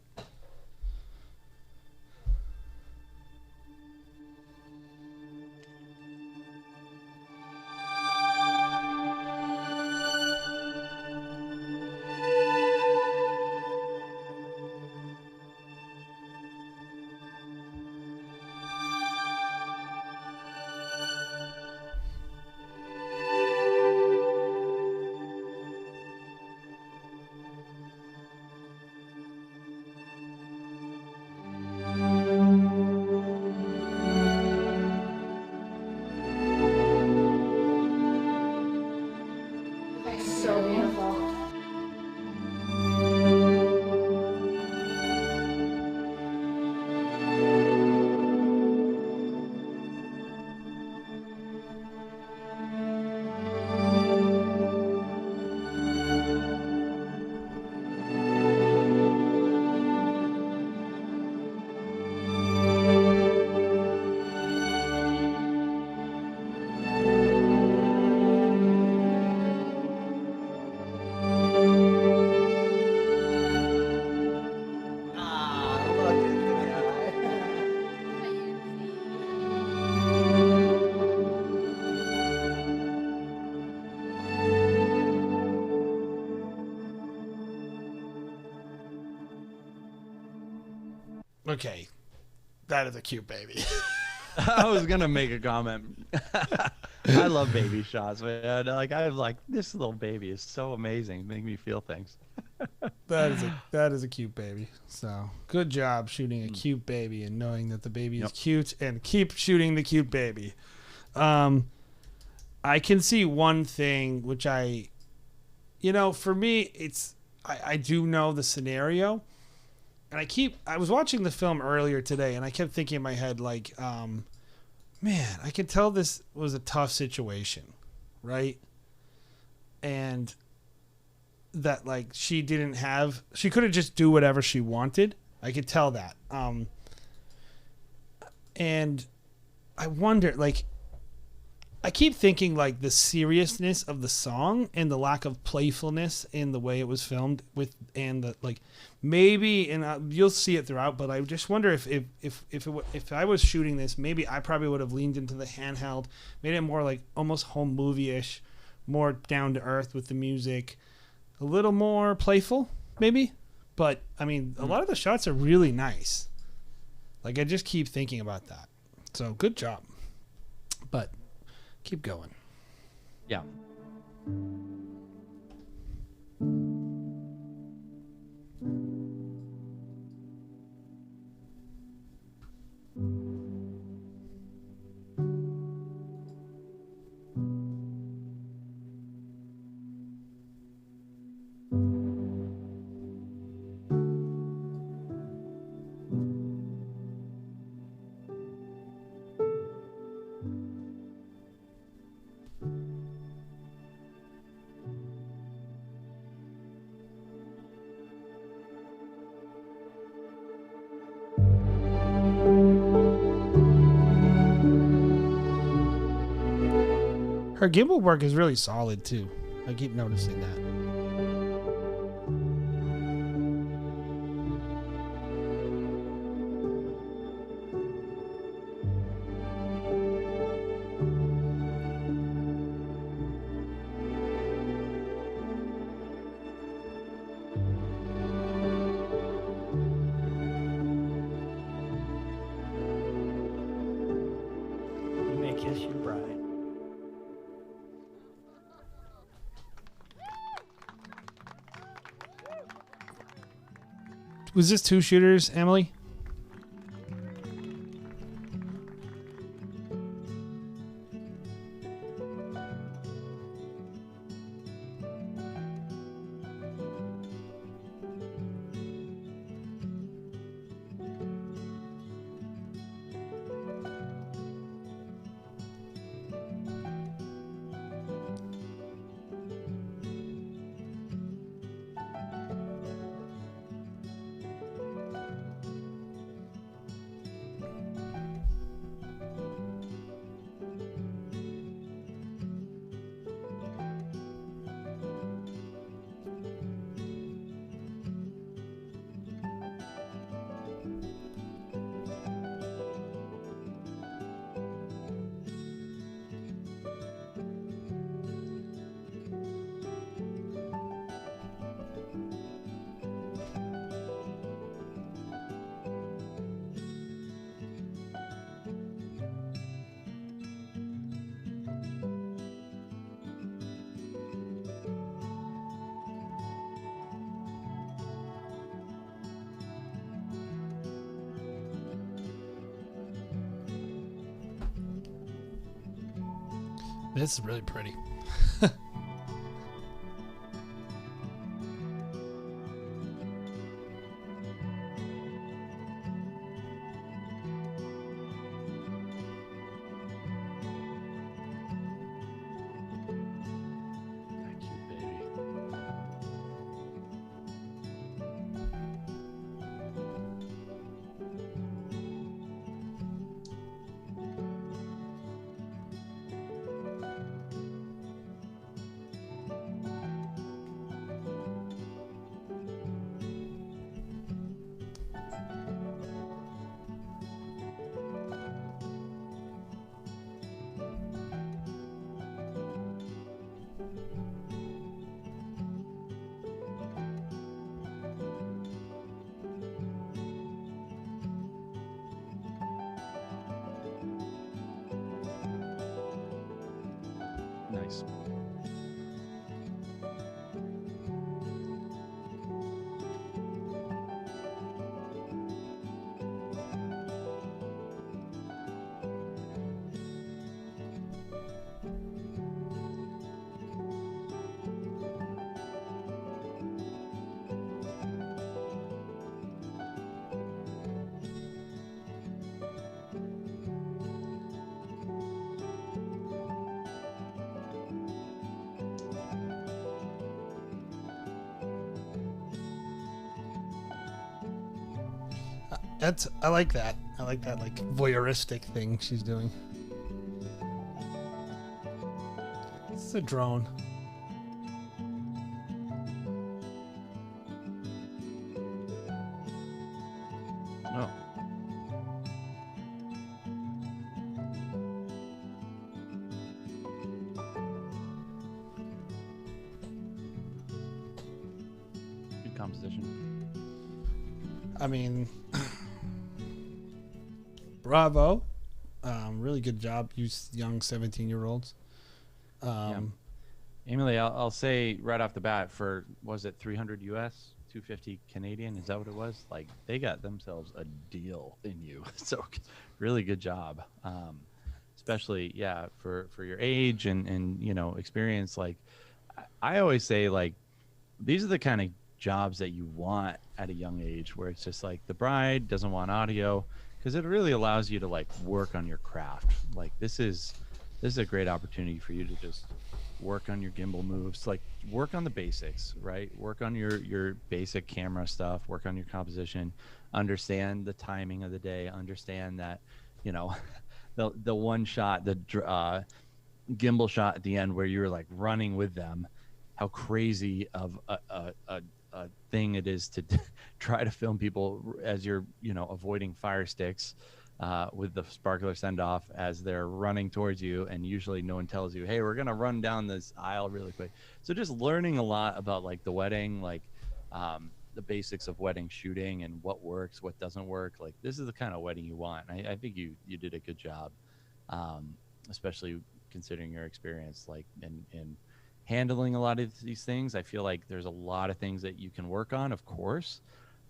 Okay, that is a cute baby. I was gonna make a comment. I love baby shots, man. Like I'm like, this little baby is so amazing. Make me feel things. That is a cute baby. So good job shooting a cute baby and knowing that the baby is cute, and keep shooting the cute baby. I can see one thing, which for me, it's I do know the scenario, and I was watching the film earlier today, and I kept thinking in my head like, man, I can tell this was a tough situation, right? And that like she couldn't just do whatever she wanted. I could tell that. And I wonder, like, I keep thinking like the seriousness of the song and the lack of playfulness in the way it was filmed and the like maybe, and you'll see it throughout, but I just wonder if I was shooting this, maybe I probably would have leaned into the handheld, made it more like almost home movie-ish, more down to earth with the music, a little more playful maybe. But I mean, a lot of the shots are really nice. Like I just keep thinking about that. So good job. But keep going. Yeah. Her gimbal work is really solid too. I keep noticing that. You may kiss your bride. Was this 2 shooters, Emily? This is really pretty. That cute baby. precise. I like that. I like that like voyeuristic thing she's doing. It's a drone. Oh. Good composition. I mean, bravo. Really good job, you young 17-year-olds. Emily, I'll say right off the bat, for was it 300 US, 250 Canadian? Is that what it was? Like, they got themselves a deal in you. So really good job. Especially, yeah, for your age and you know, experience. Like, I always say, like, these are the kind of jobs that you want at a young age, where it's just like the bride doesn't want audio, because it really allows you to like work on your craft. Like, this is a great opportunity for you to just work on your gimbal moves, like work on the basics, right? Work on your basic camera stuff, work on your composition, understand the timing of the day, understand that, you know, the one shot, the gimbal shot at the end where you're like running with them, how crazy of a thing it is to try to film people as you're, you know, avoiding fire sticks with the sparkler send off as they're running towards you, and usually no one tells you, hey, we're gonna run down this aisle really quick. So just learning a lot about like the wedding, like the basics of wedding shooting and what works, what doesn't work. Like, this is the kind of wedding you want. I think you did a good job, especially considering your experience, like in handling a lot of these things. I feel like there's a lot of things that you can work on, of course,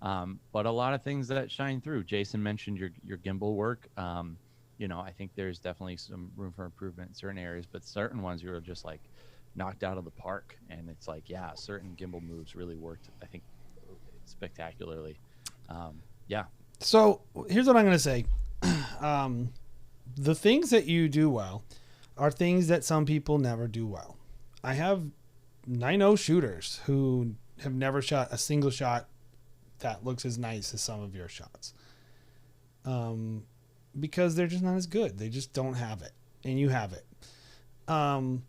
but a lot of things that shine through. Jason mentioned your gimbal work. You know, I think there's definitely some room for improvement in certain areas, but certain ones you were just like knocked out of the park. And it's like, yeah, certain gimbal moves really worked, I think, spectacularly. Yeah. So here's what I'm going to say. The things that you do well are things that some people never do well. I know shooters who have never shot a single shot that looks as nice as some of your shots. Because they're just not as good. They just don't have it, and you have it. And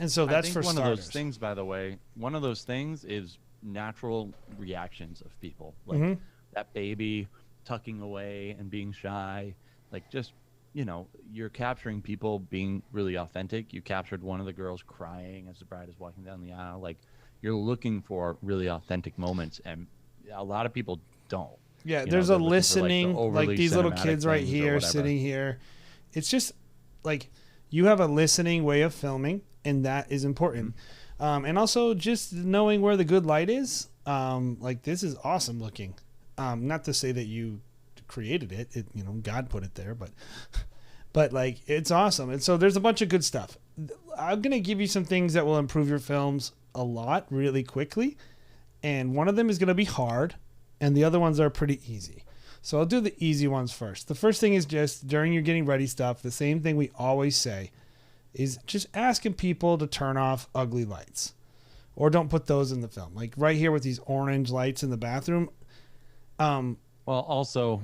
so that's for starters. One of those things, by the way, one of those things is natural reactions of people. Like that baby tucking away and being shy. Like, just, you know, you're capturing people being really authentic. You captured one of the girls crying as the bride is walking down the aisle. Like, you're looking for really authentic moments, and a lot of people don't. Yeah, there's a listening, like these little kids right here sitting here. It's just like you have a listening way of filming, and that is important. And also just knowing where the good light is. Like, this is awesome looking. Not to say that you created it, you know, God put it there, but like, it's awesome. And so there's a bunch of good stuff. I'm going to give you some things that will improve your films a lot really quickly. And one of them is going to be hard, and the other ones are pretty easy. So I'll do the easy ones first. The first thing is just during your getting ready stuff, the same thing we always say is just asking people to turn off ugly lights, or don't put those in the film. Like right here with these orange lights in the bathroom. Well, also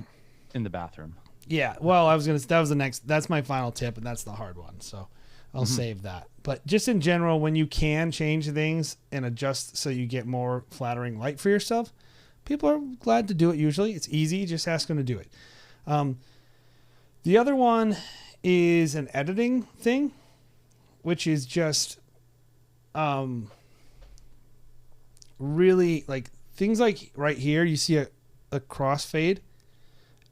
in the bathroom. Yeah. Well, that's my final tip, and that's the hard one. So I'll save that. But just in general, when you can change things and adjust so you get more flattering light for yourself, people are glad to do it usually. It's easy. Just ask them to do it. The other one is an editing thing, which is just really like things like right here, you see a crossfade,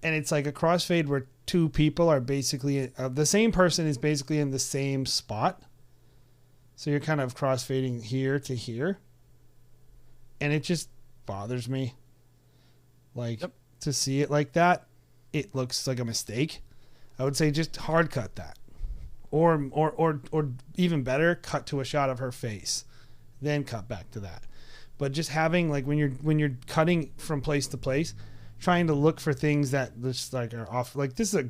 and it's like a crossfade where two people are basically the same person is basically in the same spot, So you're kind of crossfading here to here. And it just bothers me. Like, to see it like that, it looks like a mistake. I would say just hard cut that. Or even better, cut to a shot of her face. Then cut back to that. But just having, like, when you're cutting from place to place, trying to look for things that just like are off. Like, this is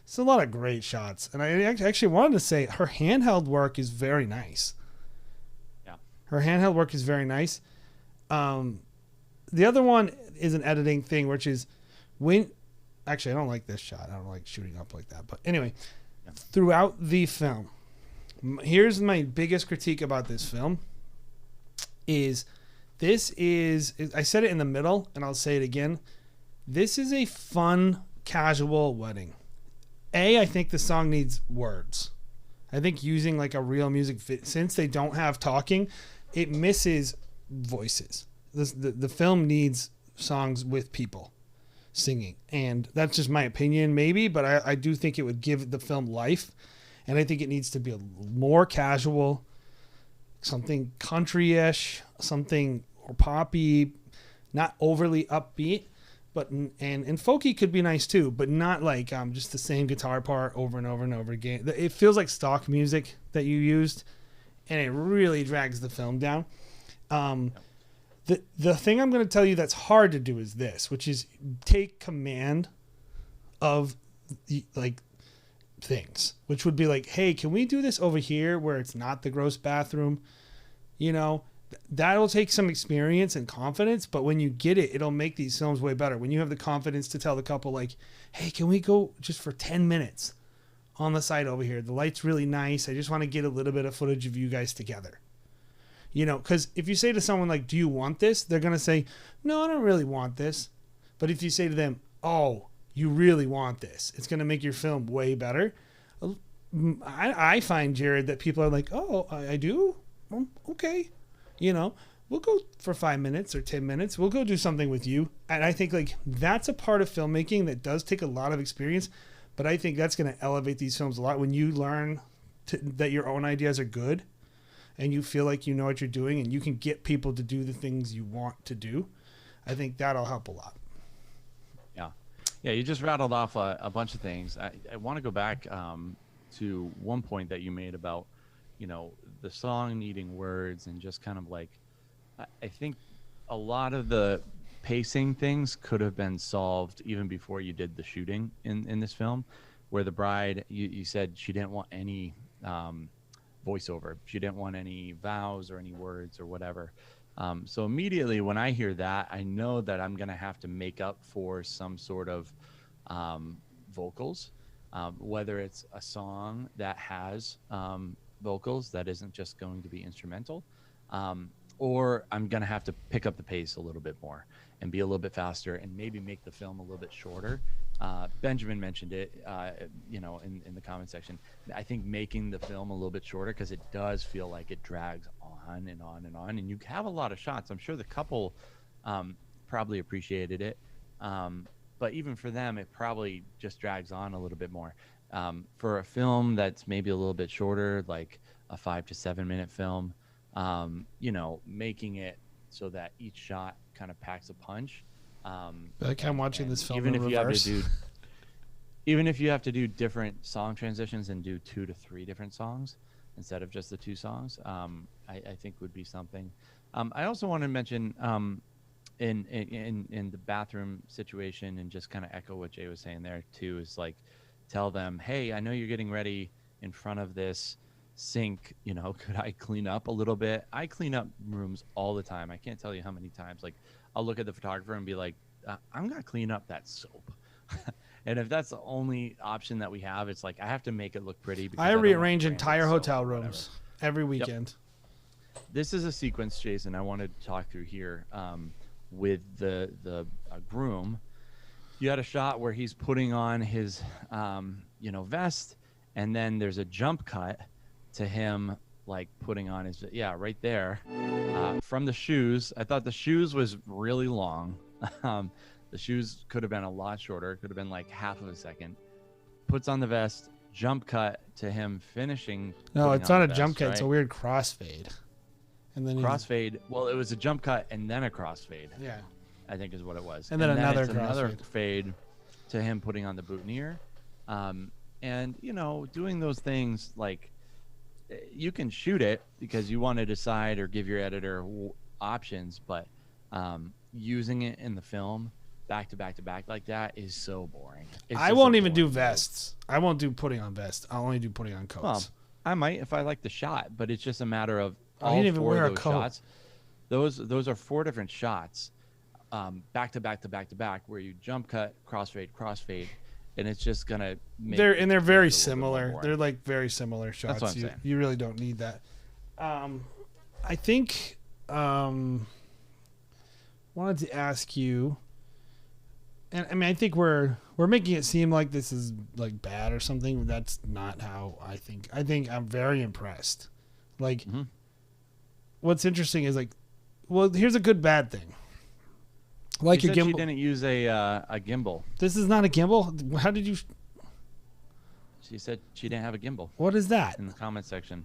it's a lot of great shots. And I actually wanted to say her handheld work is very nice. Yeah. Her handheld work is very nice. The other one is an editing thing, which is actually, I don't like this shot. I don't like shooting up like that. But anyway, throughout the film, here's my biggest critique about this film is I said it in the middle and I'll say it again. This is a fun, casual wedding. I think the song needs words. I think using like a real music since they don't have talking, it misses voices. The film needs songs with people singing, and that's just my opinion maybe, but I do think it would give the film life, and I think it needs to be a more casual, something country-ish, something or poppy, not overly upbeat, but and folky could be nice too, but not like just the same guitar part over and over and over again. It feels like stock music that you used, and it really drags the film down. The thing I'm going to tell you that's hard to do is this, which is take command of the, like, things, which would be like, hey, can we do this over here where it's not the gross bathroom? You know, that'll take some experience and confidence, but when you get it, it'll make these films way better. When you have the confidence to tell the couple, like, hey, can we go just for 10 minutes on the side over here? The light's really nice. I just want to get a little bit of footage of you guys together. You know, because if you say to someone, like, do you want this? They're going to say, no, I don't really want this. But if you say to them, oh, you really want this, it's going to make your film way better. I find, Jared, that people are like, oh, I do? Okay. You know, we'll go for 5 minutes or 10 minutes. We'll go do something with you. And I think, like, that's a part of filmmaking that does take a lot of experience. But I think that's going to elevate these films a lot when you learn that your own ideas are good. And you feel like you know what you're doing and you can get people to do the things you want to do. I think that'll help a lot. Yeah, you just rattled off a bunch of things. I want to go back to one point that you made about, you know, the song needing words and just kind of like, I think a lot of the pacing things could have been solved even before you did the shooting in this film, where the bride, you said she didn't want any voiceover. She didn't want any vows or any words or whatever. So immediately when I hear that, I know that I'm going to have to make up for some sort of vocals, whether it's a song that has vocals that isn't just going to be instrumental, or I'm going to have to pick up the pace a little bit more and be a little bit faster and maybe make the film a little bit shorter. Benjamin mentioned it, you know, in the comment section. I think making the film a little bit shorter, because it does feel like it drags on and on and on. And you have a lot of shots. I'm sure the couple probably appreciated it. But even for them, it probably just drags on a little bit more. For a film that's maybe a little bit shorter, like a 5 to 7 minute film, you know, making it so that each shot kind of packs a punch. Like I'm watching this film even in if reverse. Even if you have to do different song transitions and do 2 to 3 different songs instead of just the 2 songs, I think would be something. I also want to mention in the bathroom situation, and just kind of echo what Jay was saying there too, is like, tell them, hey, I know you're getting ready in front of this sink, you know, could I clean up a little bit? I clean up rooms all the time. I can't tell you how many times, like, I'll look at the photographer and be like, I'm going to clean up that soap. And if that's the only option that we have, it's like, I have to make it look pretty. I rearrange entire hotel rooms every weekend. Yep. This is a sequence, Jason, I wanted to talk through here with the groom. You had a shot where he's putting on his, you know, vest, and then there's a jump cut to him like putting on his, right there, from the shoes. I thought the shoes was really long. The shoes could have been a lot shorter. It could have been like half of a second. Puts on the vest, jump cut to him finishing. No, putting it's on not the a jump vest, cut. It's a right? weird crossfade. And then Crossfade. Well, it was a jump cut and then a crossfade. Yeah. I think is what it was. And then another it's another crossfade. fade to him putting on the boutonniere. And doing those things, like, you can shoot it because you want to decide or give your editor options, but using it in the film back to back to back like that is so boring. I won't even do vests. I won't do putting on vests. I'll only do putting on coats. Well, I might if I like the shot, but it's just a matter of Oh, you all didn't even four wear a of those coat. shots. Those are 4 different shots, back to back to back to back, where you jump cut, crossfade, and it's just gonna make They're very it a little bit more similar. boring. They're like very similar shots. what I'm saying. You really don't need that. I think wanted to ask you, and I mean I think we're making it seem like this is like bad or something. That's not how I think. I think I'm very impressed. Like, what's interesting is like, well, here's a good bad thing. Like She your said she gimbal. didn't use a gimbal. This is not a gimbal. How did you? She said she didn't have a gimbal What is that? in the comment section.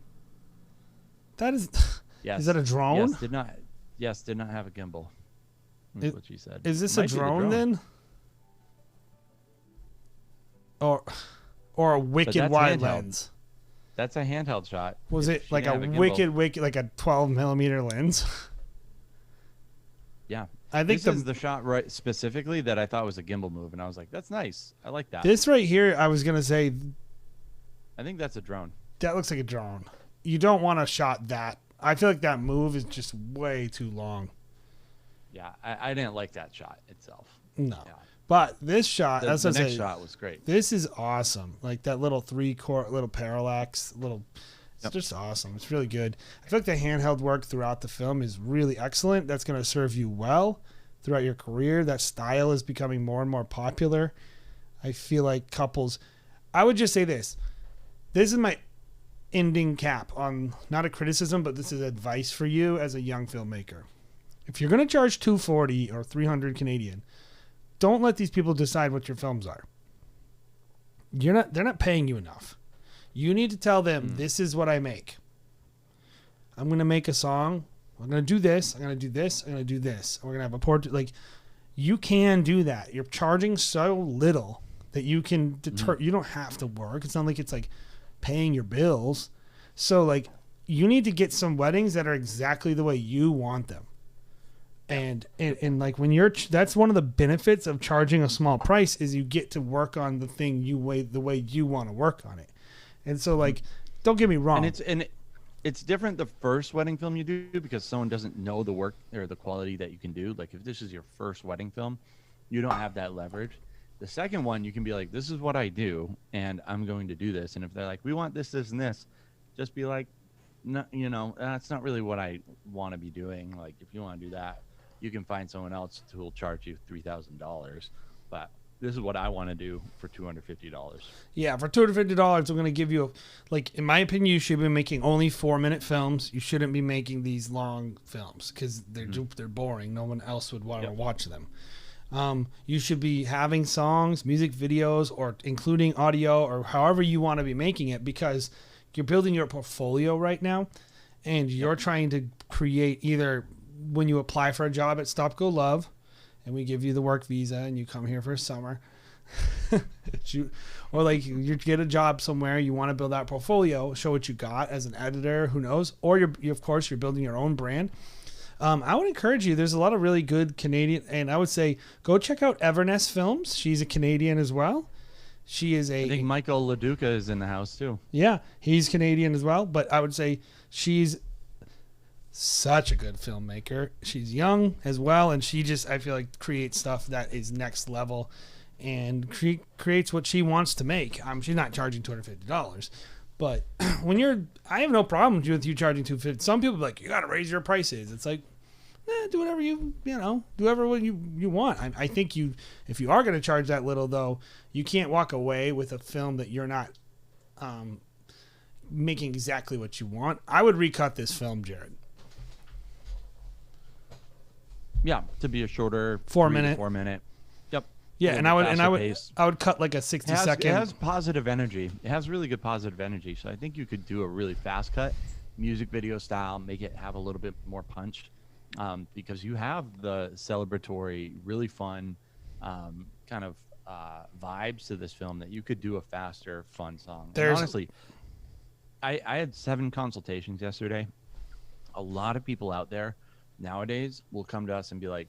That is. Yes. Is that a drone? Yes, did not have a gimbal. That's what she said. Is this Might a be the drone then? Or a wicked that's wide handheld. lens? That's a handheld shot. Was If it she like a didn't have gimbal. wicked like a 12mm lens? Yeah. I think This is the shot right specifically that I thought was a gimbal move, and I was like, "That's nice. I like that." this right here, I was gonna say I think that's a drone. that looks like a drone. You don't want to shot that. I feel like that move is just way too long. Yeah, I didn't like that shot itself. No, Yeah. but this shot, The that's what I next say. shot was great. This is awesome. Like that little 3-quart, little parallax, little. It's Yep. just awesome. It's really good. I feel like the handheld work throughout the film is really excellent. That's going to serve you well throughout your career. That style is becoming more and more popular. I feel like couples. I would just say this. This is my ending cap on not a criticism, but this is advice for you as a young filmmaker. If you're going to charge $240 or $300 Canadian, don't let these people decide what your films are. They're not paying you enough. You need to tell them, this is what I make. I'm going to make a song. I'm going to do this. I'm going to do this. I'm going to do this. We're going to have a portrait. Like, you can do that. You're charging so little that you can deter. You don't have to work. It's not like it's like paying your bills. So, like, you need to get some weddings that are exactly the way you want them. And like when that's one of the benefits of charging a small price is you get to work on the thing the way you want to work on it. And so, like, don't get me wrong. And it's different the first wedding film you do because someone doesn't know the work or the quality that you can do. Like if this is your first wedding film, you don't have that leverage. The second one, you can be like, this is what I do, and I'm going to do this. And if they're like, we want this, this, and this, just be like, no, that's not really what I want to be doing. Like if you want to do that, you can find someone else who will charge you $3,000. But this is what I want to do for $250. Yeah, for $250, I'm going to give you, like, in my opinion, you should be making only 4-minute films. You shouldn't be making these long films because they're boring. No one else would want to watch them. You should be having songs, music videos, or including audio, or however you want to be making it, because you're building your portfolio right now, and you're trying to create either when you apply for a job at Stop Go Love, and we give you the work visa and you come here for summer, or like you get a job somewhere, you want to build that portfolio, show what you got as an editor, who knows, or of course you're building your own brand. I would encourage you. There's a lot of really good Canadian, and I would say go check out Everness Films. She's a Canadian as well. She is I think Michael LaDuca is in the house too. Yeah, he's Canadian as well, but I would say she's such a good filmmaker. She's young as well, and she just, I feel like, creates stuff that is next level and creates what she wants to make. She's not charging $250, but I have no problem with you charging $250. Some people are like, you got to raise your prices. It's like, do whatever do whatever you want. I think if you are going to charge that little, though, you can't walk away with a film that you're not making exactly what you want. I would recut this film, Jared. Yeah, to be a shorter 4 minute. 4 minute. Yep. Yeah, and I faster would cut like a 60 It second. has positive energy. It has really good positive energy. So I think you could do a really fast cut, music video style, make it have a little bit more punch, because you have the celebratory, really fun kind of vibes to this film that you could do a faster, fun song. And honestly, I had 7 consultations yesterday. A lot of people out there nowadays will come to us and be like,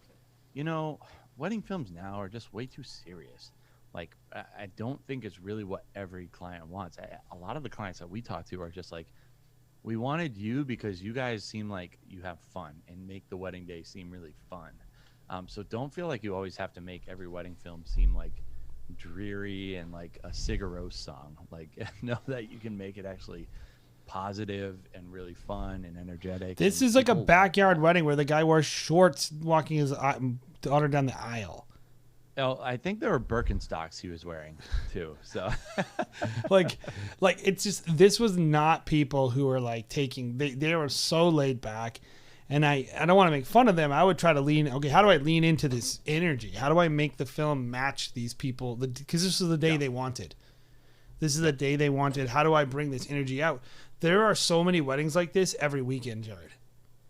wedding films now are just way too serious. Like, I don't think it's really what every client wants. A lot of the clients that we talk to are just like, we wanted you because you guys seem like you have fun and make the wedding day seem really fun. So don't feel like you always have to make every wedding film seem like dreary and like a Sigur song. Like, know that you can make it actually positive and really fun and energetic. This is like a backyard wedding where the guy wears shorts walking his daughter down the aisle. Oh, I think there were Birkenstocks he was wearing too. So like it's just, this was not people who were like they were so laid back, and I don't want to make fun of them. I would try to okay, how do I lean into this energy? How do I make the film match these people? Because this is the day they wanted. This is the day they wanted. How do I bring this energy out? There are so many weddings like this every weekend, Jared.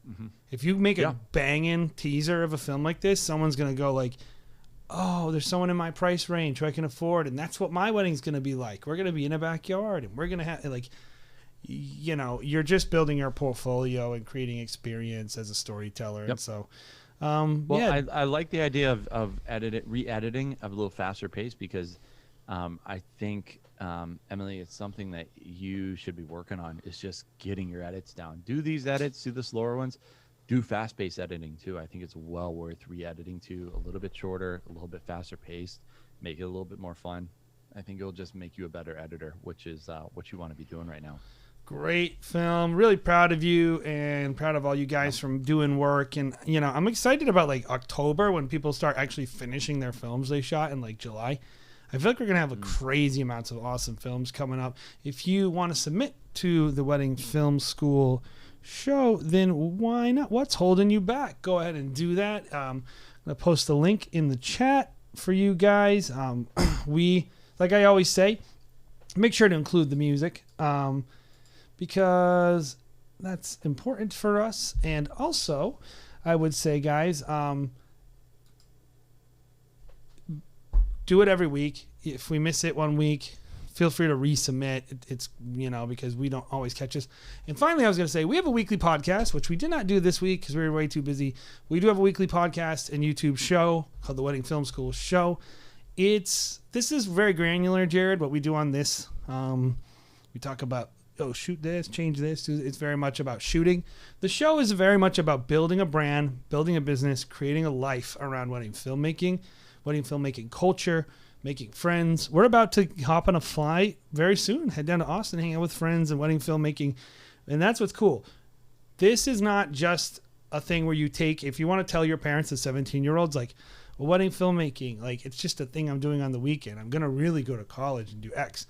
Mm-hmm. If you make a banging teaser of a film like this, someone's going to go like, oh, there's someone in my price range who I can afford. And that's what my wedding's going to be like. We're going to be in a backyard, and we're going to have like, you're just building your portfolio and creating experience as a storyteller. Yep. And so, I like the idea of re-editing of a little faster pace, because I think, Emily, it's something that you should be working on, is just getting your edits down. Do these edits, do the slower ones, do fast-paced editing too. I think it's well worth re-editing to a little bit shorter, a little bit faster paced, make it a little bit more fun. I think it'll just make you a better editor, which is what you want to be doing right now. Great film. Really proud of you, and proud of all you guys from doing work. And, I'm excited about like October, when people start actually finishing their films they shot in like July. I feel like we're going to have a crazy amounts of awesome films coming up. If you want to submit to the Wedding Film School show, then why not? What's holding you back? Go ahead and do that. I'm going to post the link in the chat for you guys. We, like I always say, make sure to include the music, because that's important for us. And also, I would say, guys, do it every week. If we miss it one week, feel free to resubmit. It's, because we don't always catch this. And finally, I was going to say, we have a weekly podcast, which we did not do this week because we were way too busy. We do have a weekly podcast and YouTube show called the Wedding Film School Show. This is very granular, Jared, what we do on this. We talk about, shoot this, change this. It's very much about shooting. The show is very much about building a brand, building a business, creating a life around wedding filmmaking culture, making friends. We're about to hop on a flight very soon, head down to Austin, hang out with friends and wedding filmmaking. And that's what's cool. This is not just a thing where you take, if you want to tell your parents as 17-year-olds, like, well, wedding filmmaking, like, it's just a thing I'm doing on the weekend. I'm going to really go to college and do X.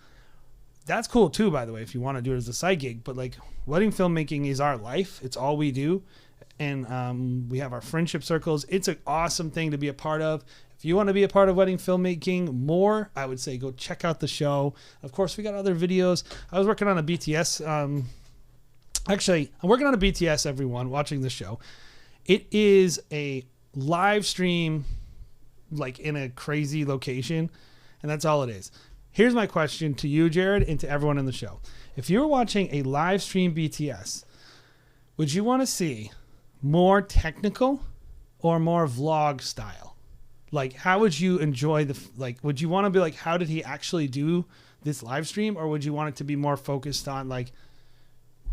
That's cool too, by the way, if you want to do it as a side gig. But like, wedding filmmaking is our life. It's all we do. And we have our friendship circles. It's an awesome thing to be a part of. If you want to be a part of wedding filmmaking more, I would say go check out the show. Of course, we got other videos. I was working on a BTS. Actually, I'm working on a BTS, everyone, watching the show. It is a live stream, like in a crazy location, and that's all it is. Here's my question to you, Jared, and to everyone in the show. If you were watching a live stream BTS, would you want to see more technical or more vlog style? Like, how would you enjoy would you want to be like, how did he actually do this live stream? Or would you want it to be more focused on like,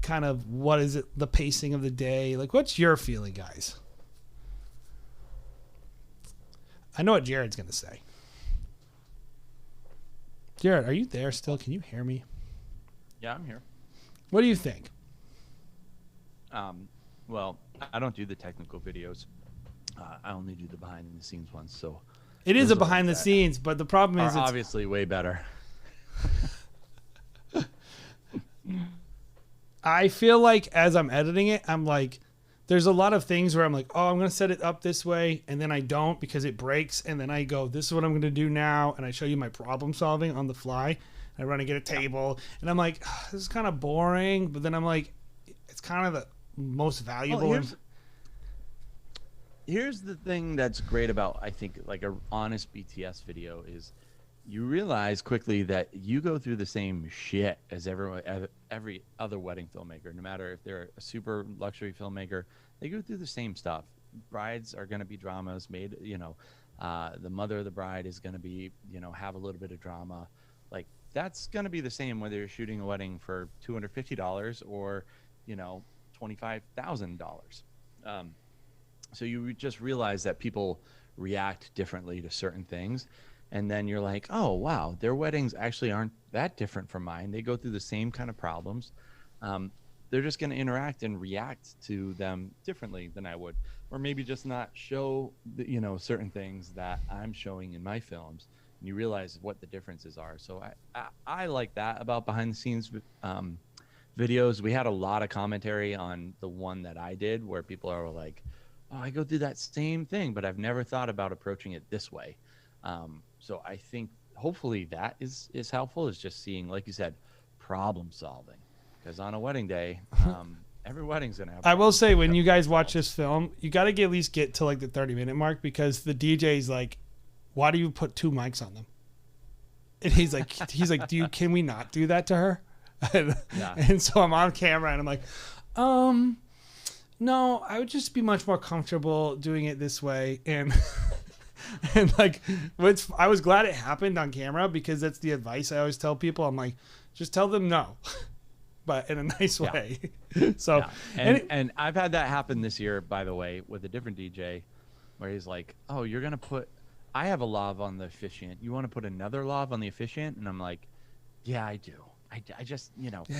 kind of, what is it, the pacing of the day? Like, what's your feeling, guys? I know what Jared's going to say. Jared, are you there still? Can you hear me? Yeah, I'm here. What do you think? Well, I don't do the technical videos. I only do the behind-the-scenes ones. So it is a behind-the-scenes, but the problem is it's obviously way better. I feel like as I'm editing it, I'm like, there's a lot of things where I'm like, oh, I'm going to set it up this way. And then I don't because it breaks. And then I go, this is what I'm going to do now. And I show you my problem solving on the fly. I run and get a table. And I'm like, oh, this is kind of boring. But then I'm like, it's kind of the most valuable. Well, here's the thing that's great about, I think, like a honest BTS video is you realize quickly that you go through the same shit as every other wedding filmmaker. No matter if they're a super luxury filmmaker, they go through the same stuff. Brides are going to be dramas made, the mother of the bride is going to be, have a little bit of drama. Like that's going to be the same whether you're shooting a wedding for $250 or, $25,000. So you just realize that people react differently to certain things. And then you're like, oh, wow, their weddings actually aren't that different from mine. They go through the same kind of problems. They're just going to interact and react to them differently than I would. Or maybe just not show, certain things that I'm showing in my films. And you realize what the differences are. So I like that about behind the scenes videos. We had a lot of commentary on the one that I did where people are like, oh, I go through that same thing, but I've never thought about approaching it this way. So I think hopefully that is helpful, is just seeing, like you said, problem solving. Because on a wedding day, every wedding's going to have. I will say, when you guys watch this film, you got to at least get to like the 30-minute mark, because the DJ's like, why do you put 2 mics on them? And he's like, can we not do that to her? And so I'm on camera and I'm like, no, I would just be much more comfortable doing it this way. And and like, I was glad it happened on camera, because that's the advice I always tell people. I'm like, just tell them no, but in a nice way. So, and I've had that happen this year, by the way, with a different DJ, where he's like, oh, you're going to put, I have a lav on the officiant. You want to put another lav on the officiant? And I'm like, yeah, I do. I just,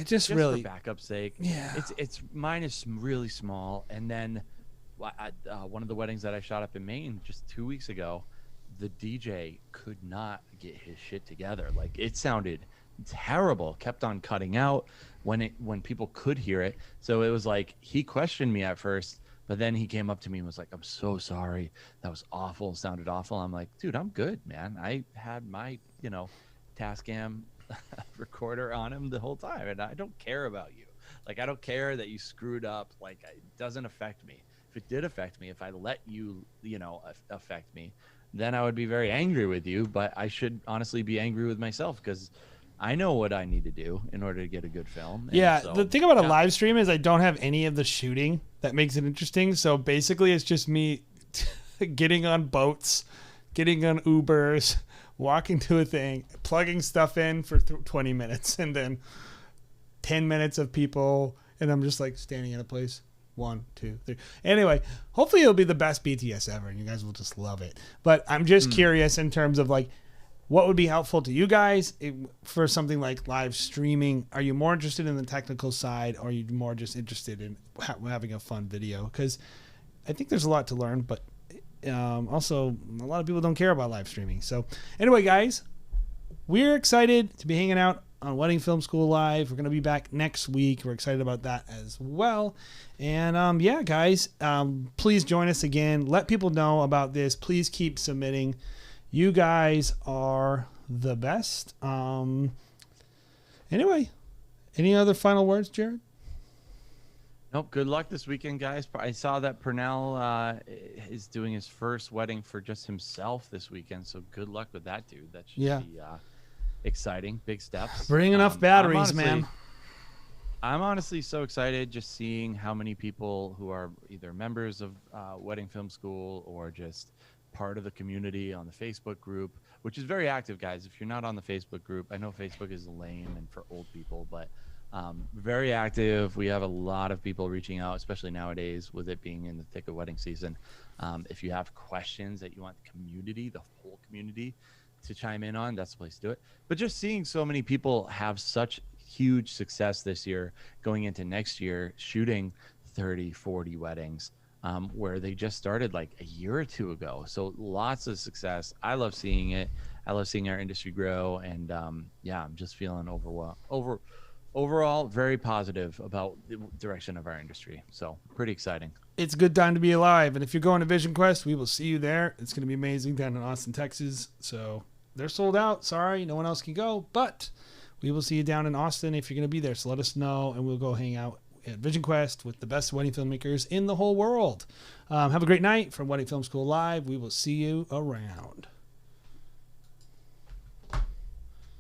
just really, for backup's sake. Yeah. It's mine is really small. And then one of the weddings that I shot up in Maine just 2 weeks ago, the DJ could not get his shit together. Like, it sounded terrible, kept on cutting out when people could hear it. So it was like, he questioned me at first, but then he came up to me and was like, I'm so sorry. That was awful. It sounded awful. I'm like, dude, I'm good, man. I had my, Tascam recorder on him the whole time, and I don't care about you. Like, I don't care that you screwed up. Like, it doesn't affect me. If it did affect me, if I let you, affect me, then I would be very angry with you. But I should honestly be angry with myself, because I know what I need to do in order to get a good film. And so, the thing about a live stream is I don't have any of the shooting that makes it interesting. So basically, it's just me getting on boats, getting on Ubers, walking to a thing, plugging stuff in for 20 minutes, and then 10 minutes of people, and I'm just like standing in a place. 1, 2, 3. Anyway, hopefully it'll be the best BTS ever, and you guys will just love it. But I'm just curious in terms of like, what would be helpful to you guys for something like live streaming? Are you more interested in the technical side, or are you more just interested in having a fun video? Because I think there's a lot to learn, but also a lot of people don't care about live streaming. So anyway, guys, we're excited to be hanging out on Wedding Film School Live. We're going to be back next week. We're excited about that as well. And yeah, guys, please join us again. Let people know about this. Please keep submitting. You guys are the best. Anyway, any other final words, Jared? Nope. Good luck this weekend, guys. I saw that Purnell is doing his first wedding for just himself this weekend. So good luck with that, dude. That should be exciting. Big steps. Bring enough batteries, man. I'm honestly so excited just seeing how many people who are either members of Wedding Film School or just part of the community on the Facebook group, which is very active, guys. If you're not on the Facebook group, I know Facebook is lame and for old people, but very active. We have a lot of people reaching out, especially nowadays with it being in the thick of wedding season. If you have questions that you want the community, the whole community, to chime in on, that's the place to do it. But just seeing so many people have such huge success this year going into next year, shooting 30, 40 weddings, where they just started like a year or two ago. So lots of success. I love seeing it. I love seeing our industry grow. And yeah, I'm just feeling overall, very positive about the direction of our industry. So pretty exciting. It's a good time to be alive. And if you're going to Vision Quest, we will see you there. It's going to be amazing down in Austin, Texas. So they're sold out. Sorry, no one else can go. But we will see you down in Austin if you're going to be there. So let us know, and we'll go hang out at Vision Quest with the best wedding filmmakers in the whole world. Have a great night from Wedding Film School Live. We will see you around.